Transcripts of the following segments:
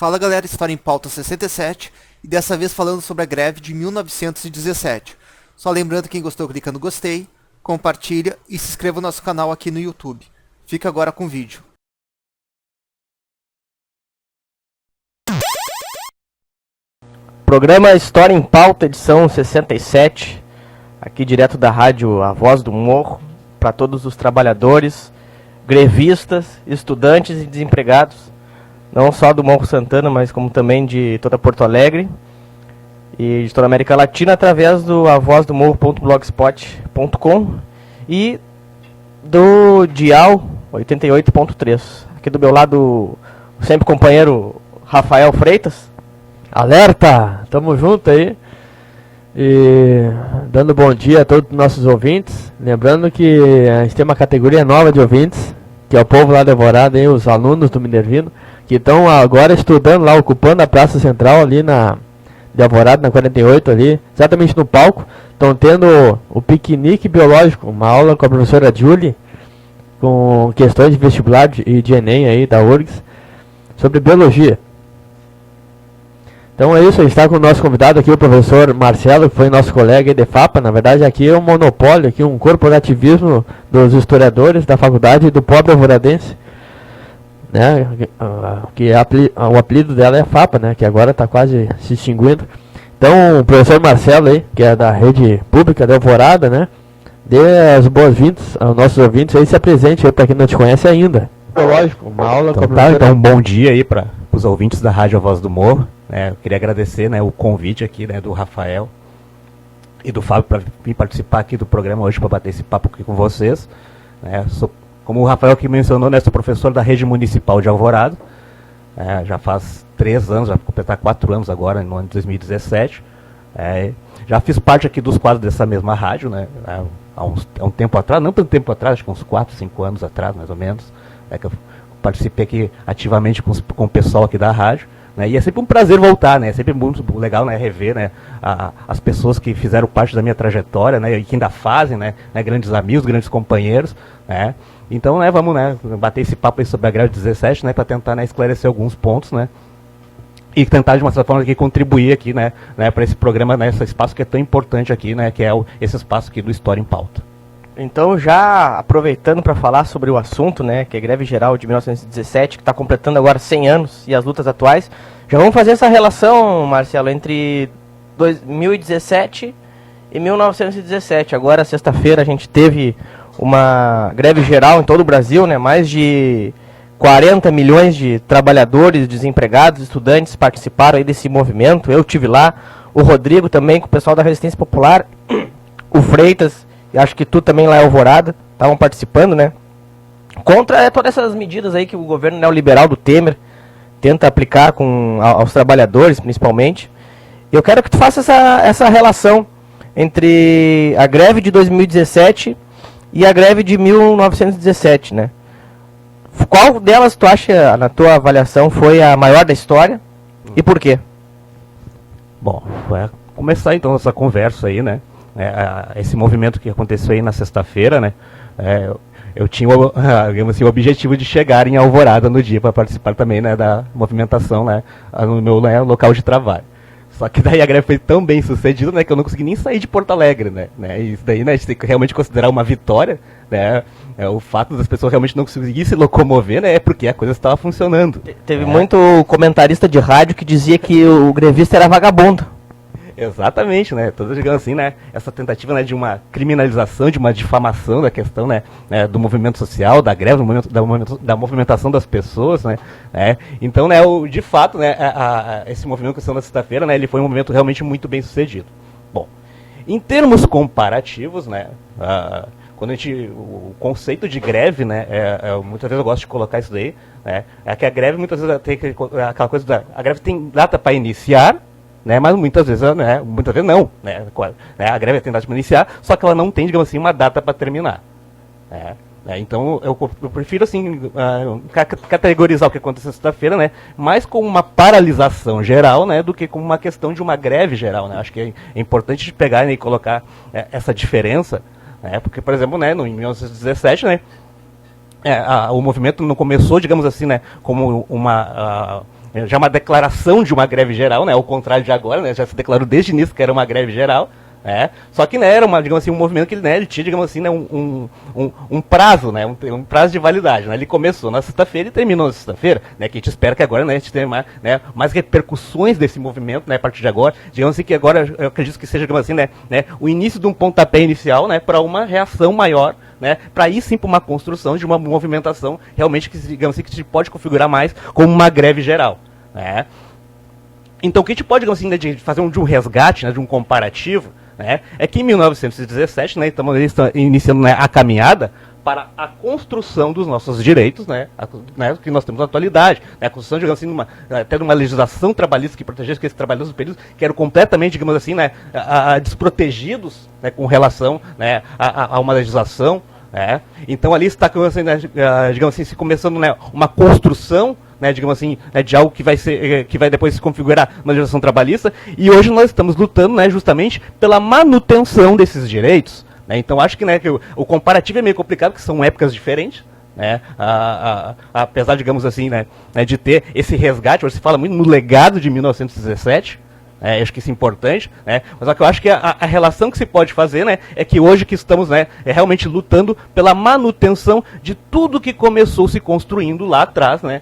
Fala galera, História em Pauta 67 e dessa vez falando sobre a greve de 1917. Só lembrando, quem gostou clica no gostei, compartilha e se inscreva no nosso canal aqui no YouTube. Fica agora com o vídeo. Programa História em Pauta, edição 67, aqui direto da rádio A Voz do Morro, para todos os trabalhadores, grevistas, estudantes e desempregados, não só do Morro Santana, mas como também de toda Porto Alegre e de toda a América Latina, através do avozdomorro.blogspot.com e do Dial 88.3. Aqui do meu lado, o sempre companheiro Rafael Freitas. Alerta! Tamo junto aí. E dando bom dia a todos os nossos ouvintes. Lembrando que a gente tem uma categoria nova de ouvintes, que é o povo lá de Alvorada, aí, os alunos do Minervino, que estão agora estudando lá, ocupando a Praça Central ali de Alvorada, na 48 ali, exatamente no palco. Estão tendo o piquenique biológico, uma aula com a professora Julie, com questões de vestibular e de Enem aí da URGS, sobre biologia. Então é isso, a gente está com o nosso convidado aqui, o professor Marcelo, que foi nosso colega de FAPA. Na verdade aqui é um monopólio, aqui um corporativismo dos historiadores da faculdade do pobre alvoradense, né? Que o apelido dela é FAPA, né? Que agora está quase se extinguindo. Então o professor Marcelo aí, que é da rede pública de Alvorada, né? Dê as boas-vindas aos nossos ouvintes aí, se apresente aí para quem não te conhece ainda. Lógico, uma aula então, tá, então bom dia aí para os ouvintes da Rádio A Voz do Morro. Eu queria agradecer, né, o convite aqui, né, do Rafael e do Fábio para vir participar aqui do programa hoje, para bater esse papo aqui com vocês. Como o Rafael aqui mencionou, né, sou professor da Rede Municipal de Alvorada, já faz 3 anos, já vou completar 4 anos agora, no ano de 2017. Já fiz parte aqui dos quadros dessa mesma rádio, né, há um tempo atrás, não tanto tempo atrás, acho que uns 4, 5 anos atrás, mais ou menos, que eu participei aqui ativamente com o pessoal aqui da rádio. E é sempre um prazer voltar, né? É sempre muito legal, né, rever, né, as pessoas que fizeram parte da minha trajetória, né, e que ainda fazem, né, grandes amigos, grandes companheiros, né? Então, né, vamos, né, bater esse papo aí sobre a greve 17, né, para tentar, né, esclarecer alguns pontos, né, e tentar de uma certa forma aqui contribuir aqui, né, para esse programa, né, esse espaço que é tão importante aqui, né, que é esse espaço aqui do História em Pauta. Então, já aproveitando para falar sobre o assunto, né, que é a greve geral de 1917, que está completando agora 100 anos, e as lutas atuais, já vamos fazer essa relação, Marcelo, entre 2017 e 1917. Agora, sexta-feira, a gente teve uma greve geral em todo o Brasil, né, mais de 40 milhões de trabalhadores, desempregados, estudantes participaram aí desse movimento. Eu tive lá, o Rodrigo também, com o pessoal da Resistência Popular, o Freitas, e acho que tu também lá em Alvorada, estavam participando, né? Contra todas essas medidas aí que o governo neoliberal do Temer tenta aplicar aos trabalhadores, principalmente. Eu quero que tu faça essa relação entre a greve de 2017 e a greve de 1917, né? Qual delas tu acha, na tua avaliação, foi a maior da história e por quê? Bom, vai começar então essa conversa aí, né? Esse movimento que aconteceu aí na sexta-feira, né? Eu tinha digamos assim, o objetivo de chegar em Alvorada no dia para participar também, né, da movimentação, né, no meu, né, local de trabalho. Só que daí a greve foi tão bem sucedida, né, que eu não consegui nem sair de Porto Alegre, né? E isso daí, né, a gente tem que realmente considerar uma vitória, né? O fato das pessoas realmente não conseguirem se locomover, né, é porque a coisa estava funcionando. Teve muito comentarista de rádio que dizia que o grevista era vagabundo. Exatamente, né? Todos digamos assim, né? Essa tentativa, né, de uma criminalização, de uma difamação da questão, né, do movimento social, da greve, da movimentação das pessoas, né? Então, né, de fato, né, esse movimento que aconteceu na sexta-feira, né, ele foi um movimento realmente muito bem sucedido. Bom, em termos comparativos, né, quando o conceito de greve, né, muitas vezes eu gosto de colocar isso daí, né, é que a greve muitas vezes tem aquela coisa a greve tem data para iniciar, né, mas muitas vezes não, né, a greve tem data para iniciar, só que ela não tem, digamos assim, uma data para terminar. Então eu prefiro assim categorizar o que aconteceu sexta-feira, né, mais como uma paralisação geral, né, do que como uma questão de uma greve geral, né. Acho que é importante pegar, né, e colocar essa diferença, né, porque, por exemplo, né, em 1917, né, o movimento não começou, digamos assim, né, como já uma declaração de uma greve geral, né, ao contrário de agora, né, já se declarou desde o início que era uma greve geral. Só que, né, era digamos assim, um movimento que, né, ele tinha, digamos assim, né, um prazo, né, um prazo de validade, né. Ele começou na sexta-feira e terminou na sexta-feira, né, que a gente espera que agora, né, a gente tenha mais repercussões desse movimento, né, a partir de agora. Digamos assim que agora eu acredito que seja, digamos assim, né, o início de um pontapé inicial, né, para uma reação maior, né, para ir sim para uma construção de uma movimentação realmente que, digamos assim, que se pode configurar mais como uma greve geral, né. Então o que a gente pode, digamos assim, né, de fazer de um resgate, né, de um comparativo, é que em 1917, né, estamos iniciando, né, a caminhada para a construção dos nossos direitos, né, que nós temos na atualidade, né, a construção, digamos assim, até de uma legislação trabalhista que protegesse esses trabalhadores do período que eram completamente, digamos assim, né, desprotegidos, né, com relação, né, a uma legislação. Então ali está, digamos assim, se começando, né, uma construção, né, digamos assim, né, de algo que vai depois se configurar na legislação trabalhista, e hoje nós estamos lutando, né, justamente pela manutenção desses direitos, né. Então acho que, né, que o comparativo é meio complicado, porque são épocas diferentes, né, apesar, digamos assim, né, de ter esse resgate. Hoje se fala muito no legado de 1917, acho que isso é importante, né? Mas só que eu acho que a relação que se pode fazer, né, é que hoje que estamos, né, realmente lutando pela manutenção de tudo que começou se construindo lá atrás, né,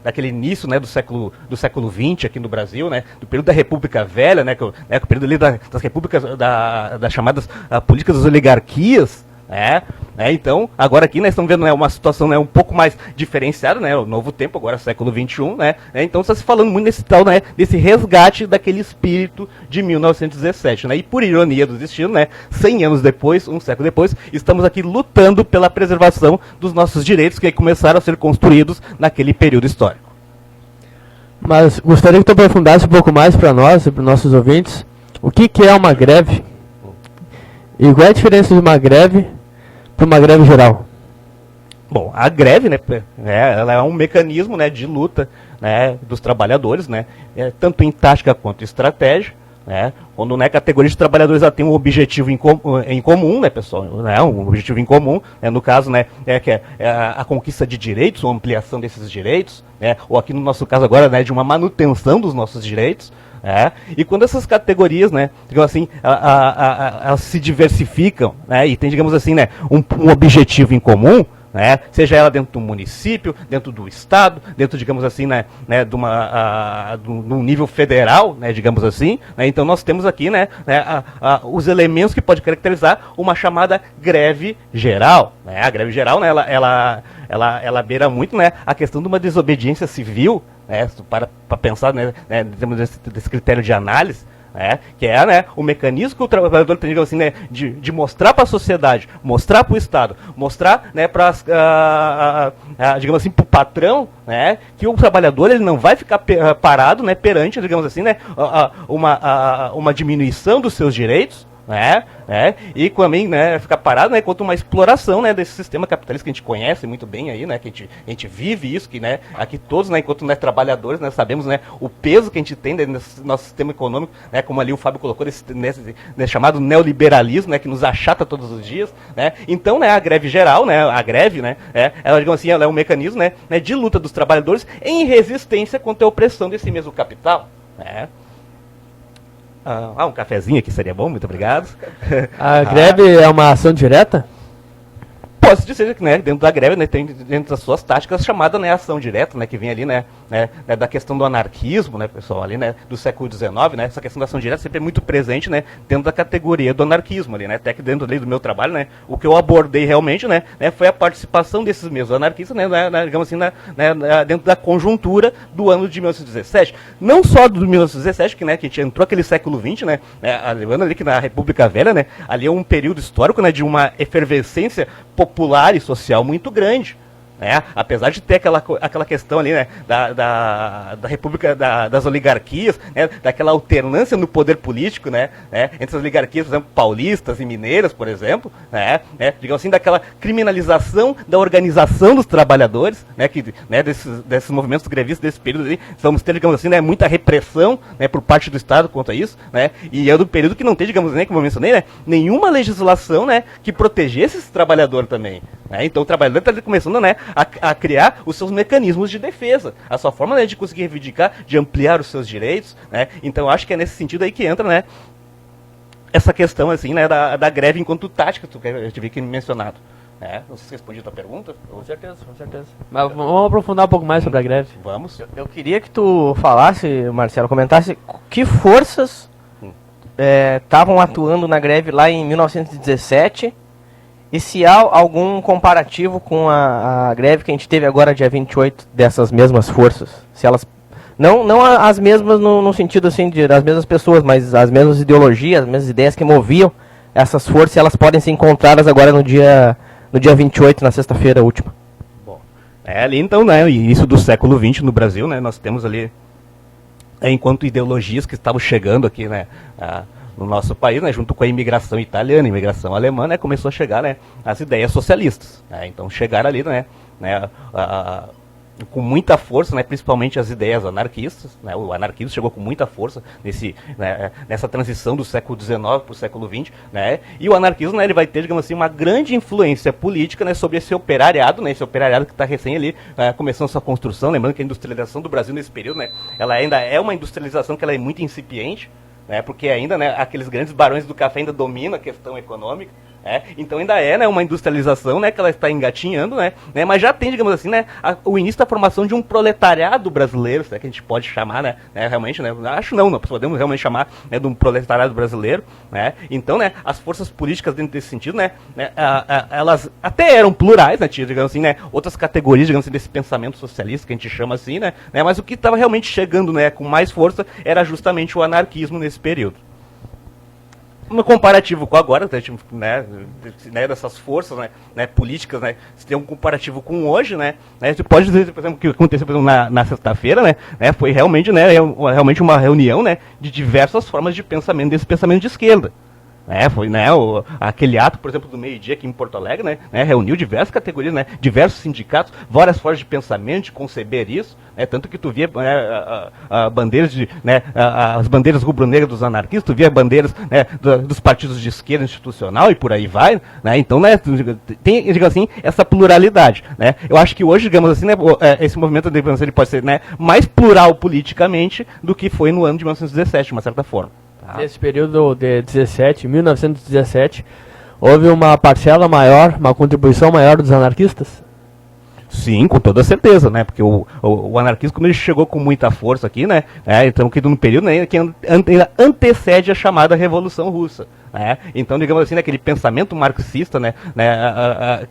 daquele início, né, do século XX aqui no Brasil, né, do período da República Velha, né, o período ali das repúblicas, das chamadas políticas das oligarquias. Então, agora aqui nós estamos vendo, né, uma situação, né, um pouco mais diferenciada, né, o novo tempo, agora século XXI, né, então está se falando muito nesse tal, né, desse resgate daquele espírito de 1917, né, e por ironia do destino, né, 100 anos depois, um século depois, estamos aqui lutando pela preservação dos nossos direitos que começaram a ser construídos naquele período histórico. Mas gostaria que tu aprofundasse um pouco mais para nós e para os nossos ouvintes, o que é uma greve e qual é a diferença de uma greve para uma greve geral? Bom, a greve, né, ela é um mecanismo, né, de luta, né, dos trabalhadores, né, tanto em tática quanto em estratégia, né, quando, né, a categoria de trabalhadores ela tem um objetivo em comum, né, pessoal, né, um objetivo em comum, né, no caso, né, que é a conquista de direitos, ou ampliação desses direitos, né, ou aqui no nosso caso agora, né, de uma manutenção dos nossos direitos. E quando essas categorias, né, digamos assim, elas se diversificam, né, e tem, digamos assim, né, um objetivo em comum, né, seja ela dentro do município, dentro do estado, dentro, digamos assim, né, de um nível federal, né, digamos assim, né, então nós temos aqui, né, os elementos que pode caracterizar uma chamada greve geral, né. A greve geral, né, ela beira muito, né, a questão de uma desobediência civil, né, para pensar, né, desse critério de análise, que é, né, o mecanismo que o trabalhador tem, digamos assim, né, de mostrar para a sociedade, mostrar para o Estado, mostrar, né, digamos assim, para o patrão, né, que o trabalhador ele não vai ficar parado, né, perante, digamos assim, né, uma diminuição dos seus direitos, e também, né, ficar parado, né, contra uma exploração, né, desse sistema capitalista que a gente conhece muito bem aí, né, que a gente vive isso, que, né, aqui todos, né, enquanto, né, trabalhadores, né, sabemos, né, o peso que a gente tem, né, nesse nosso sistema econômico, né, como ali o Fábio colocou, nesse chamado neoliberalismo, né, que nos achata todos os dias, né. Então, né, a greve geral, né, a greve, né, ela, digamos assim, ela é um mecanismo, né, de luta dos trabalhadores em resistência contra a opressão desse mesmo capital, né. Um cafezinho aqui seria bom, muito obrigado. A greve é uma ação direta? Posso dizer que, né, dentro da greve, né, tem dentro das suas táticas chamada, né, ação direta, né, que vem ali, né, da questão do anarquismo, né, pessoal, ali, né, do século XIX, né, essa questão da ação direta sempre é muito presente, né, dentro da categoria do anarquismo ali, né, até que dentro ali do meu trabalho, né, o que eu abordei realmente, né, foi a participação desses mesmos anarquistas, né, digamos assim, dentro da conjuntura do ano de 1917, não só do 1917, que, né, que a gente entrou aquele século XX, né, lembrando ali que na República Velha, né, ali é um período histórico, né, de uma efervescência popular e social muito grande, né? Apesar de ter aquela questão ali, né, da República, das oligarquias, né, daquela alternância no poder político, né, entre as oligarquias, por exemplo, paulistas e mineiras, por exemplo, digamos assim, daquela criminalização da organização dos trabalhadores, né, que, né, desses movimentos grevistas desse período ali, vamos ter, digamos assim, né, muita repressão, né, por parte do Estado quanto a isso, né, e é do período que não tem, digamos, né, como eu mencionei, né, nenhuma legislação, né, que protegesse esse trabalhador também, né. Então o trabalhador está começando, né, a criar os seus mecanismos de defesa, a sua forma, né, de conseguir reivindicar, de ampliar os seus direitos, né? Então acho que é nesse sentido aí que entra, né, essa questão assim, né, da greve enquanto tática, que eu tive aqui mencionado. Não sei se respondi a tua pergunta. Com certeza. Mas vamos aprofundar um pouco mais sobre a greve. Vamos. Eu queria que tu falasse, Marcelo, comentasse que forças estavam atuando na greve lá em 1917 e se há algum comparativo com a greve que a gente teve agora dia 28 dessas mesmas forças. Se elas não as mesmas no sentido assim das mesmas pessoas, mas as mesmas ideologias, as mesmas ideias que moviam essas forças, elas podem ser encontradas agora no dia 28, na sexta-feira última. Bom, ali então, né, início do século XX no Brasil, né, nós temos ali, enquanto ideologias que estavam chegando aqui, né, no nosso país, né, junto com a imigração italiana, a imigração alemã, né, começou a chegar, né, as ideias socialistas. Então chegaram ali, né, com muita força, né, principalmente as ideias anarquistas, né, o anarquismo chegou com muita força nessa transição do século XIX para o século XX, né, e o anarquismo, né, ele vai ter, digamos assim, uma grande influência política, né, sobre esse operariado, né, esse operariado que está recém ali começando sua construção, lembrando que a industrialização do Brasil nesse período, né, ela ainda é uma industrialização que ela é muito incipiente, né, porque ainda, né, aqueles grandes barões do café ainda dominam a questão econômica. Então ainda é, né, uma industrialização, né, que ela está engatinhando, né, mas já tem, digamos assim, né, o início da formação de um proletariado brasileiro, que a gente pode chamar, né, realmente, né, acho não, nós podemos realmente chamar, né, de um proletariado brasileiro, né, então, né, as forças políticas dentro desse sentido, né, elas até eram plurais, né, tinha, digamos assim, né, outras categorias, digamos assim, desse pensamento socialista que a gente chama assim, né, mas o que estava realmente chegando, né, com mais força era justamente o anarquismo nesse período. No comparativo com agora, né, dessas forças, né, políticas, né, se tem um comparativo com hoje, né, você pode dizer, por exemplo, o que aconteceu, por exemplo, na sexta-feira, né, foi realmente, né, realmente uma reunião, né, de diversas formas de pensamento, desse pensamento de esquerda. Foi, né, aquele ato, por exemplo, do meio-dia aqui em Porto Alegre, né, reuniu diversas categorias, né, diversos sindicatos, várias formas de pensamento, de conceber isso, né, tanto que tu via bandeiras as bandeiras rubro-negras dos anarquistas, tu via bandeiras, né, dos partidos de esquerda institucional e por aí vai, né, então, né, tem, digamos assim, essa pluralidade, né, eu acho que hoje, digamos assim, né, esse movimento ele pode ser, né, mais plural politicamente do que foi no ano de 1917, de uma certa forma. Nesse período de 1917, houve uma parcela maior, uma contribuição maior dos anarquistas? Sim, com toda certeza, né? Porque o anarquismo, como ele chegou com muita força aqui, né? Então, que num período, né, que antecede a chamada Revolução Russa. Então, digamos assim, né, aquele pensamento marxista, né,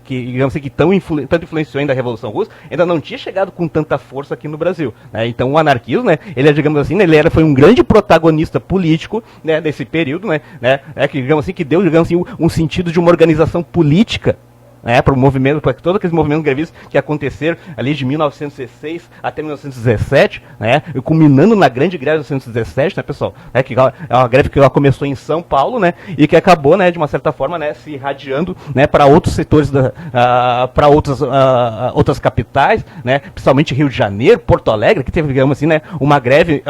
que, digamos assim, que tanto influenciou ainda a Revolução Russa, ainda não tinha chegado com tanta força aqui no Brasil. Então, o anarquismo, né, ele, digamos assim, né, foi um grande protagonista político, né, desse período, né, que, digamos assim, que deu, digamos assim, um sentido de uma organização política, para o movimento, para todos aqueles movimentos grevistas que aconteceram ali de 1906 até 1917, culminando na grande greve de 1917, né, pessoal? Que é uma greve que ela começou em São Paulo, né, e que acabou, né, de uma certa forma, né, se irradiando, né, para outros setores, para outras capitais, né, principalmente Rio de Janeiro, Porto Alegre, que teve, digamos assim, né, uma greve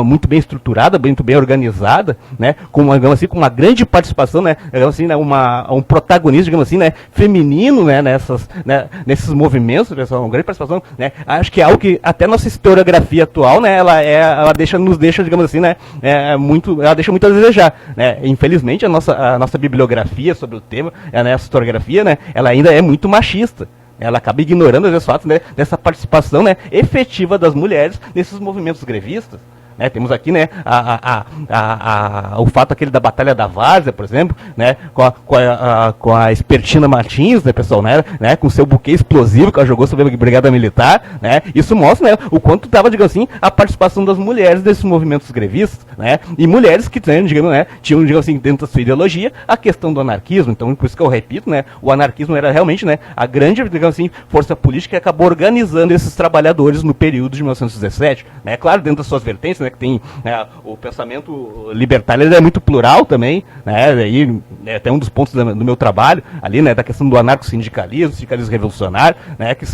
muito bem estruturada, muito bem organizada, né, com uma grande participação, né, digamos assim, né, um protagonismo, digamos assim, né, feminino, né, nesses movimentos, pessoal, uma grande participação, né, acho que é algo que até nossa historiografia atual, né, nos deixa, digamos assim, né, ela deixa muito a desejar, né, infelizmente a nossa bibliografia sobre o tema, a historiografia, né, ela ainda é muito machista. Ela acaba ignorando os fatos, né, dessa participação, né, efetiva das mulheres nesses movimentos grevistas. Temos aqui, né, o fato aquele da Batalha da Várzea, por exemplo, né, com a Espertina Martins, né, pessoal, né, com seu buquê explosivo que ela jogou sobre a Brigada Militar, né, isso mostra, né, o quanto estava, digamos assim, a participação das mulheres nesses movimentos grevistas, né, e mulheres que, digamos, né, tinham, digamos assim, dentro da sua ideologia, a questão do anarquismo. Então, por isso que eu repito, né, o anarquismo era realmente, né, a grande, digamos assim, força política que acabou organizando esses trabalhadores no período de 1917, né, claro, dentro das suas vertentes, né, que tem, né, o pensamento libertário, ele é muito plural também, né, daí é até um dos pontos do meu trabalho ali, né, da questão do anarco-sindicalismo, sindicalismo revolucionário, né, que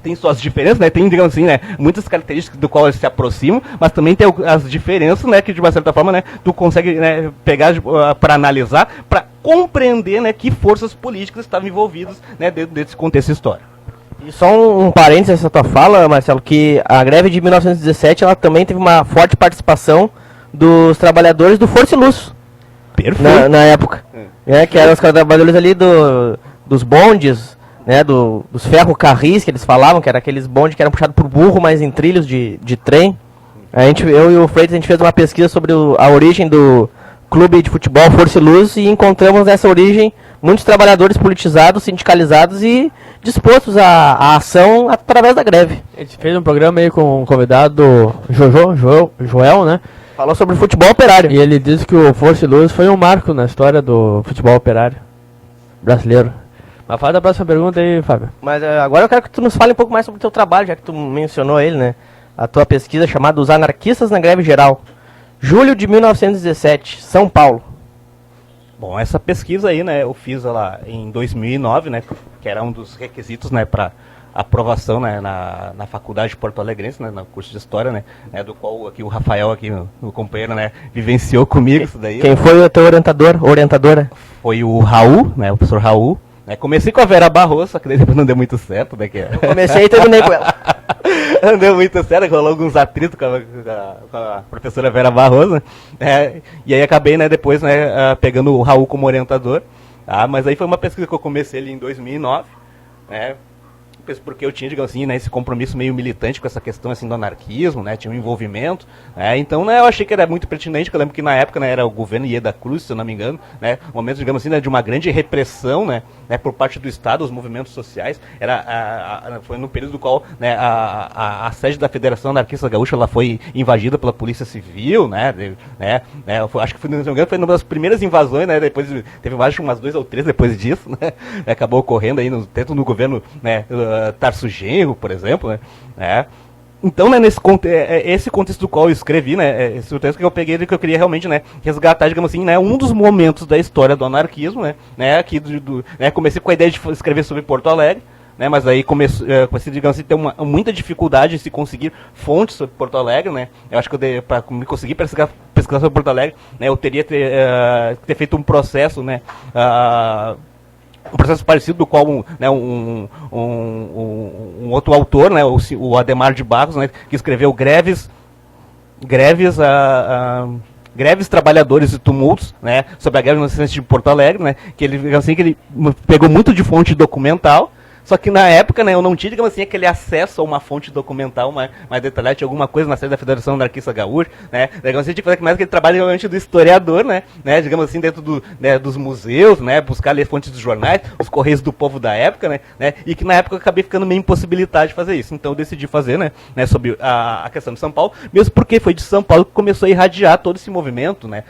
tem suas diferenças, né, tem, digamos assim, né, muitas características do qual eles se aproximam, mas também tem as diferenças, né, que de uma certa forma, né, tu consegue, né, pegar para analisar, para compreender, né, que forças políticas estavam envolvidas, né, dentro desse contexto histórico. E só um parênteses nessa tua fala, Marcelo, que a greve de 1917 ela também teve uma forte participação dos trabalhadores do Força e Luz. Perfeito. Na época. Que eram os trabalhadores ali dos bondes, né, dos ferrocarris que eles falavam, que eram aqueles bondes que eram puxados por burro, mas em trilhos de trem. Eu e o Freitas, a gente fez uma pesquisa sobre a origem do clube de futebol Força e Luz e encontramos nessa origem muitos trabalhadores politizados, sindicalizados e dispostos à ação através da greve. A gente fez um programa aí com um convidado, Joel, né? Falou sobre futebol operário. E ele disse que o Força e Luz foi um marco na história do futebol operário brasileiro. Mas faz a próxima pergunta aí, Fábio. Mas agora eu quero que tu nos fale um pouco mais sobre o teu trabalho, já que tu mencionou ele, né? A tua pesquisa chamada Os Anarquistas na Greve Geral. Julho de 1917, São Paulo. Bom, essa pesquisa aí, né, eu fiz ela em 2009, né, que era um dos requisitos, né, para aprovação, né, na Faculdade de Porto Alegrense, né, no curso de História, né, do qual aqui o Rafael, aqui, meu companheiro, né, vivenciou comigo isso daí. Quem foi o teu orientadora? Foi o Raul, né, o professor Raul. Né, comecei com a Vera Barroso, só que depois não deu muito certo, né, Eu comecei e terminei com ela. Não deu muito certo, rolou alguns atritos com a professora Vera Barroso, né, e aí acabei, né, depois, né, pegando o Raul como orientador, tá, mas aí foi uma pesquisa que eu comecei ali em 2009, né, porque eu tinha, digamos assim, né, esse compromisso meio militante com essa questão assim do anarquismo, né, tinha um envolvimento, né, então, né, eu achei que era muito pertinente, que eu lembro que na época, né, era o governo Ieda Cruz, se eu não me engano, né, um momento, digamos assim, né, de uma grande repressão, né, por parte do Estado, os movimentos sociais, foi no período do qual, né, a sede da Federação Anarquista Gaúcha, ela foi invadida pela Polícia Civil, né, acho que foi, se não me engano, foi uma das primeiras invasões, né, depois teve mais umas 2 ou 3 depois disso, né, acabou ocorrendo aí, tanto no governo, né, Tarso Genro, por exemplo, né? Então, né, esse contexto do qual eu escrevi, né, esse texto que eu peguei, que eu queria realmente, né, resgatar, digamos assim, né, um dos momentos da história do anarquismo, né, aqui né, comecei com a ideia de escrever sobre Porto Alegre, né, mas aí comecei, digamos assim, ter muita dificuldade em se conseguir fontes sobre Porto Alegre, né, eu acho que para me conseguir pesquisar sobre Porto Alegre, né, eu teria ter feito um processo, né, um processo parecido do qual um outro autor, né, o Ademar de Barros, né, que escreveu Greves, Trabalhadores e Tumultos, né, sobre a greve no centro de Porto Alegre, né, que ele pegou muito de fonte documental. Só que na época, né, eu não tinha, digamos assim, aquele acesso a uma fonte documental mais detalhada, tinha alguma coisa na sede da Federação Anarquista Gaúcha, né, digamos assim, tinha que fazer mais aquele trabalho realmente do historiador, né, digamos assim, dentro dos museus, né, buscar ler fontes dos jornais, os Correios do Povo da época, né, e que na época eu acabei ficando meio impossibilitado de fazer isso, então eu decidi fazer, né, sobre a questão de São Paulo, mesmo porque foi de São Paulo que começou a irradiar todo esse movimento, né,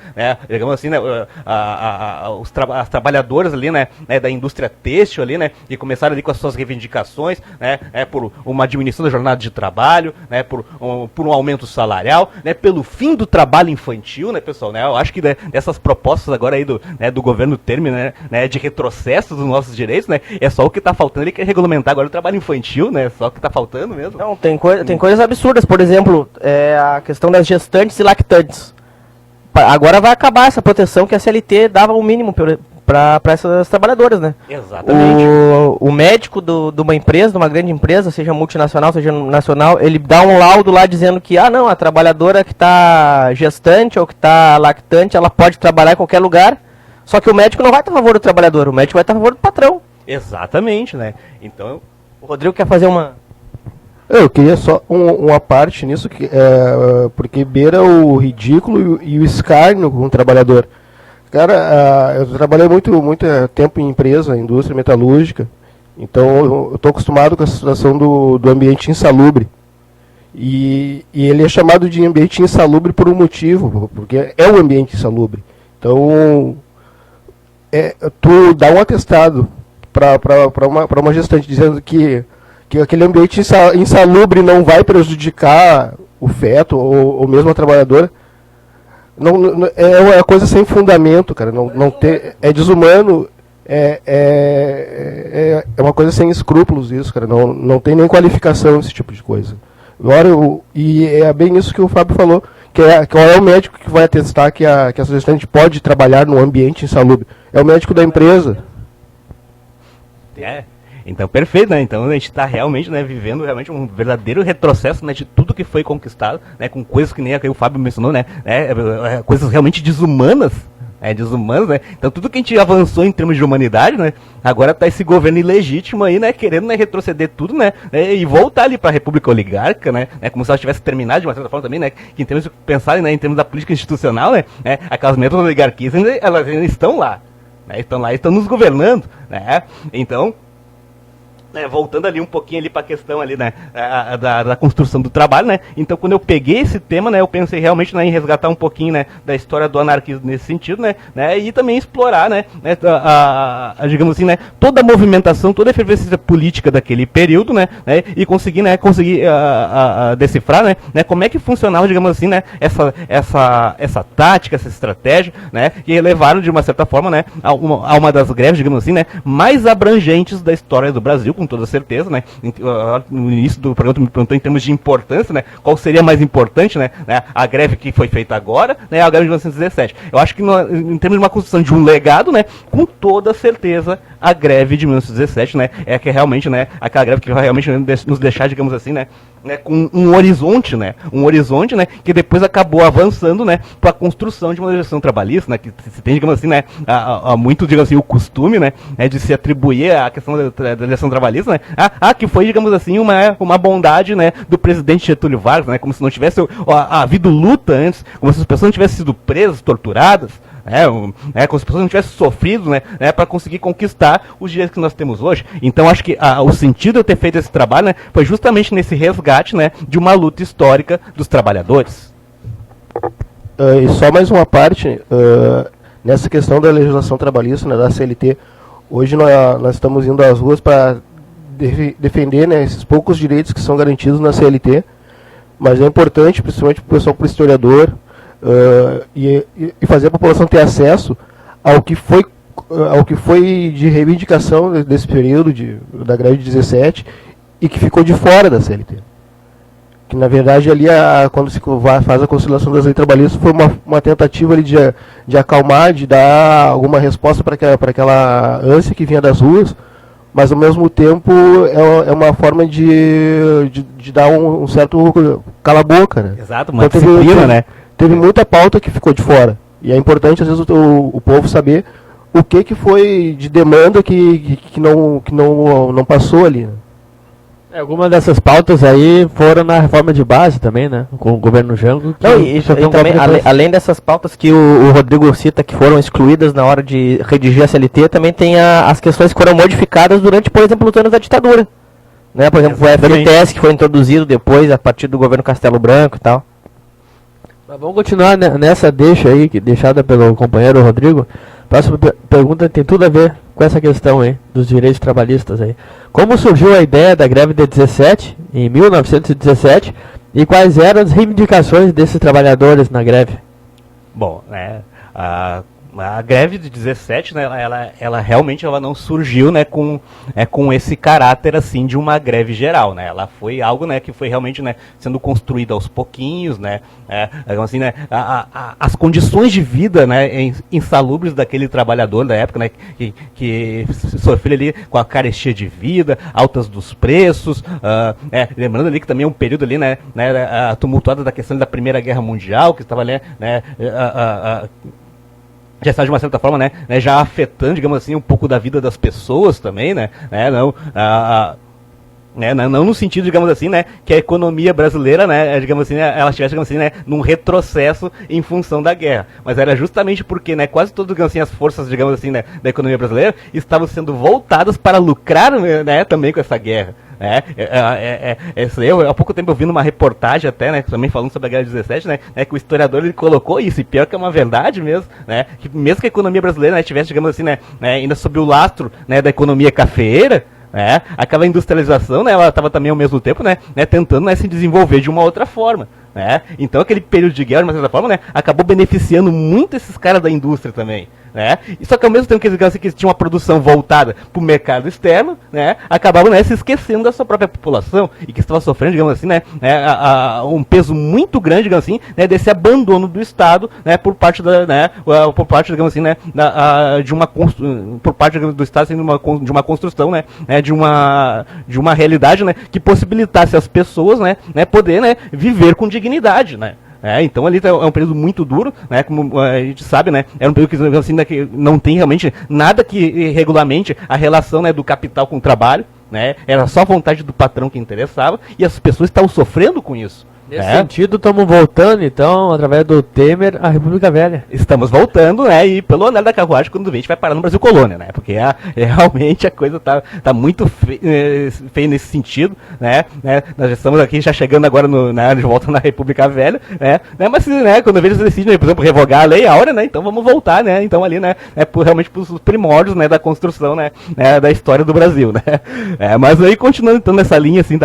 digamos assim, né, as trabalhadoras ali, né, da indústria têxtil ali, né, e começaram ali com as suas reivindicações, né, por uma diminuição da jornada de trabalho, né, por um aumento salarial, né, pelo fim do trabalho infantil, né, pessoal, né, eu acho que dessas propostas agora aí do governo Temer, né, de retrocesso dos nossos direitos, né, é só o que está faltando, ele quer regulamentar agora o trabalho infantil, né, só o que está faltando mesmo. Não, tem coisas absurdas, por exemplo, a questão das gestantes e lactantes. Agora vai acabar essa proteção que a CLT dava o mínimo para essas trabalhadoras, né? Exatamente. O médico de uma empresa, de uma grande empresa, seja multinacional, seja nacional, ele dá um laudo lá dizendo que, não, a trabalhadora que está gestante ou que está lactante, ela pode trabalhar em qualquer lugar, só que o médico não vai estar a favor do trabalhador, o médico vai estar a favor do patrão. Exatamente, né? Então, o Rodrigo quer fazer uma... Eu queria só uma parte nisso, porque beira o ridículo e o escárnio com o trabalhador. Cara, eu trabalhei muito tempo em empresa, indústria metalúrgica, então eu estou acostumado com a situação do ambiente insalubre. E ele é chamado de ambiente insalubre por um motivo, porque é um ambiente insalubre. Então, tu dá um atestado para uma gestante dizendo que aquele ambiente insalubre não vai prejudicar o feto ou mesmo a trabalhadora. Não, é uma coisa sem fundamento, cara. É desumano, é uma coisa sem escrúpulos isso, cara. Não tem nem qualificação esse tipo de coisa. Agora, e é bem isso que o Fábio falou, qual é o médico que vai atestar que essa gestante pode trabalhar num ambiente insalubre? É o médico da empresa. Então, perfeito, né? Então a gente está realmente, né, vivendo realmente um verdadeiro retrocesso, né, de tudo que foi conquistado, né, com coisas que nem o Fábio mencionou, né, coisas realmente desumanas, né? Então tudo que a gente avançou em termos de humanidade, né, agora tá esse governo ilegítimo aí, né, querendo, né, retroceder tudo, né, e voltar ali para a República Oligárquica, né, como se ela tivesse terminado de uma certa forma também, né, que em termos de pensar, né, em termos da política institucional, né, aquelas mesmas oligarquias, elas ainda estão lá, né, estão nos governando, né, então... voltando ali um pouquinho ali para a questão ali, né, da construção do trabalho, né, então quando eu peguei esse tema, né, eu pensei realmente, né, em resgatar um pouquinho, né, da história do anarquismo nesse sentido, né, e também explorar, né, digamos assim, né, toda a movimentação, toda a efervescência política daquele período, né, e conseguir decifrar, né, como é que funcionava, digamos assim, né, essa tática, essa estratégia, né, que levaram de uma certa forma, né, a uma das greves, digamos assim, né, mais abrangentes da história do Brasil, com toda certeza, né? No início do programa tu me perguntou em termos de importância, né? Qual seria mais importante, né? A greve que foi feita agora, né? A greve de 1917. Eu acho que em termos de uma construção de um legado, né? Com toda certeza a greve de 1917, né? É que realmente, né? Aquela greve que vai realmente nos deixar, digamos assim, né? Com um horizonte, né? Que depois acabou avançando, né? Para a construção de uma legislação trabalhista, né? Que se tem, digamos assim, né? Muito, digamos assim, o costume, né? De se atribuir a questão da legislação trabalhista, né? Que foi, digamos assim, uma bondade, né? Do presidente Getúlio Vargas, né? Como se não tivesse havido luta antes, como se as pessoas não tivessem sido presas, torturadas, como se as pessoas não tivessem sofrido, né, para conseguir conquistar os direitos que nós temos hoje. Então acho que o sentido de eu ter feito esse trabalho, né, foi justamente nesse resgate, né, de uma luta histórica dos trabalhadores. E só mais uma parte, nessa questão da legislação trabalhista, né, da CLT, hoje nós estamos indo às ruas para defender, né, esses poucos direitos que são garantidos na CLT, mas é importante, principalmente para o pessoal, para o historiador, e fazer a população ter acesso ao que foi de reivindicação desse período da greve de 17 e que ficou de fora da CLT. Que na verdade ali, quando se faz a conciliação das leis trabalhistas, foi uma tentativa ali de acalmar, de dar alguma resposta para aquela ânsia que vinha das ruas, mas ao mesmo tempo é uma forma de dar um certo cala-boca, né? Exato, uma disciplina, né? Teve muita pauta que ficou de fora. E é importante, às vezes, o povo saber o que foi de demanda que não passou ali. Né? Algumas dessas pautas aí foram na reforma de base também, né? Com o governo Jango. E também, além dessas pautas que o Rodrigo cita, que foram excluídas na hora de redigir a CLT, também tem as questões que foram modificadas durante, por exemplo, os anos da ditadura. Né? Por exemplo, exatamente. O FGTS, que foi introduzido depois, a partir do governo Castelo Branco e tal. Mas vamos continuar nessa deixa aí, deixada pelo companheiro Rodrigo. Próxima pergunta tem tudo a ver com essa questão aí, dos direitos trabalhistas aí. Como surgiu a ideia da greve de 17, em 1917, e quais eram as reivindicações desses trabalhadores na greve? Bom, a greve de 17, né, ela realmente não surgiu, né, com esse caráter assim de uma greve geral, né? Ela foi algo, né, que foi realmente, né, sendo construída aos pouquinhos, né? Assim, né, as condições de vida, né, insalubres daquele trabalhador da época, né, que sofria ali com a carestia de vida, altas dos preços, lembrando ali que também é um período ali, né, tumultuado da questão da Primeira Guerra Mundial, que estava ali, né, já está de uma certa forma, né, já afetando, digamos assim, um pouco da vida das pessoas também, né, não no sentido, digamos assim, né, que a economia brasileira, né, digamos assim, ela estivesse, digamos assim, né, num retrocesso em função da guerra, mas era justamente porque, né, quase todas, digamos assim, as forças, digamos assim, né, da economia brasileira estavam sendo voltadas para lucrar, né, também com essa guerra. Há pouco tempo eu vi numa reportagem até, né, também falando sobre a guerra de 17, né, que o historiador ele colocou isso, e pior que é uma verdade mesmo, né, que mesmo que a economia brasileira, né, estivesse, digamos assim, né, ainda sob o lastro, né, da economia cafeeira, aquela industrialização, né, ela estava também ao mesmo tempo, né, tentando, né, se desenvolver de uma outra forma. Então aquele período de guerra, de uma certa forma, né, acabou beneficiando muito esses caras da indústria também. né? E só que ao mesmo tempo que eles tinham uma produção voltada para o mercado externo, né, acabavam, né, se esquecendo da sua própria população e que estava sofrendo, digamos assim, né, um peso muito grande, digamos assim, né, desse abandono do Estado, né, por parte da, né, por parte, digamos assim, né, por parte do Estado sendo de uma construção, né, de uma realidade, né, que possibilitasse às pessoas, né, poder, né, viver com dignidade, né. Então ali é um período muito duro, né, como a gente sabe, né, era um período que, assim, né, que não tem realmente nada que regulamente a relação, né, do capital com o trabalho, né, era só a vontade do patrão que interessava, e as pessoas estavam sofrendo com isso. Nesse sentido, estamos voltando, então, através do Temer, à República Velha. Estamos voltando, né, e pelo andar da carruagem, quando vem, a gente vai parar no Brasil Colônia, né, porque realmente a coisa tá muito feia nesse sentido, né, nós já estamos aqui, já chegando agora de volta na República Velha, né, mas, né, quando eles decidem, por exemplo, revogar a lei, a hora, né, então vamos voltar, né, então ali, né, realmente para os primórdios, né, da construção, né, da história do Brasil, né, mas aí, continuando, então, nessa linha, assim,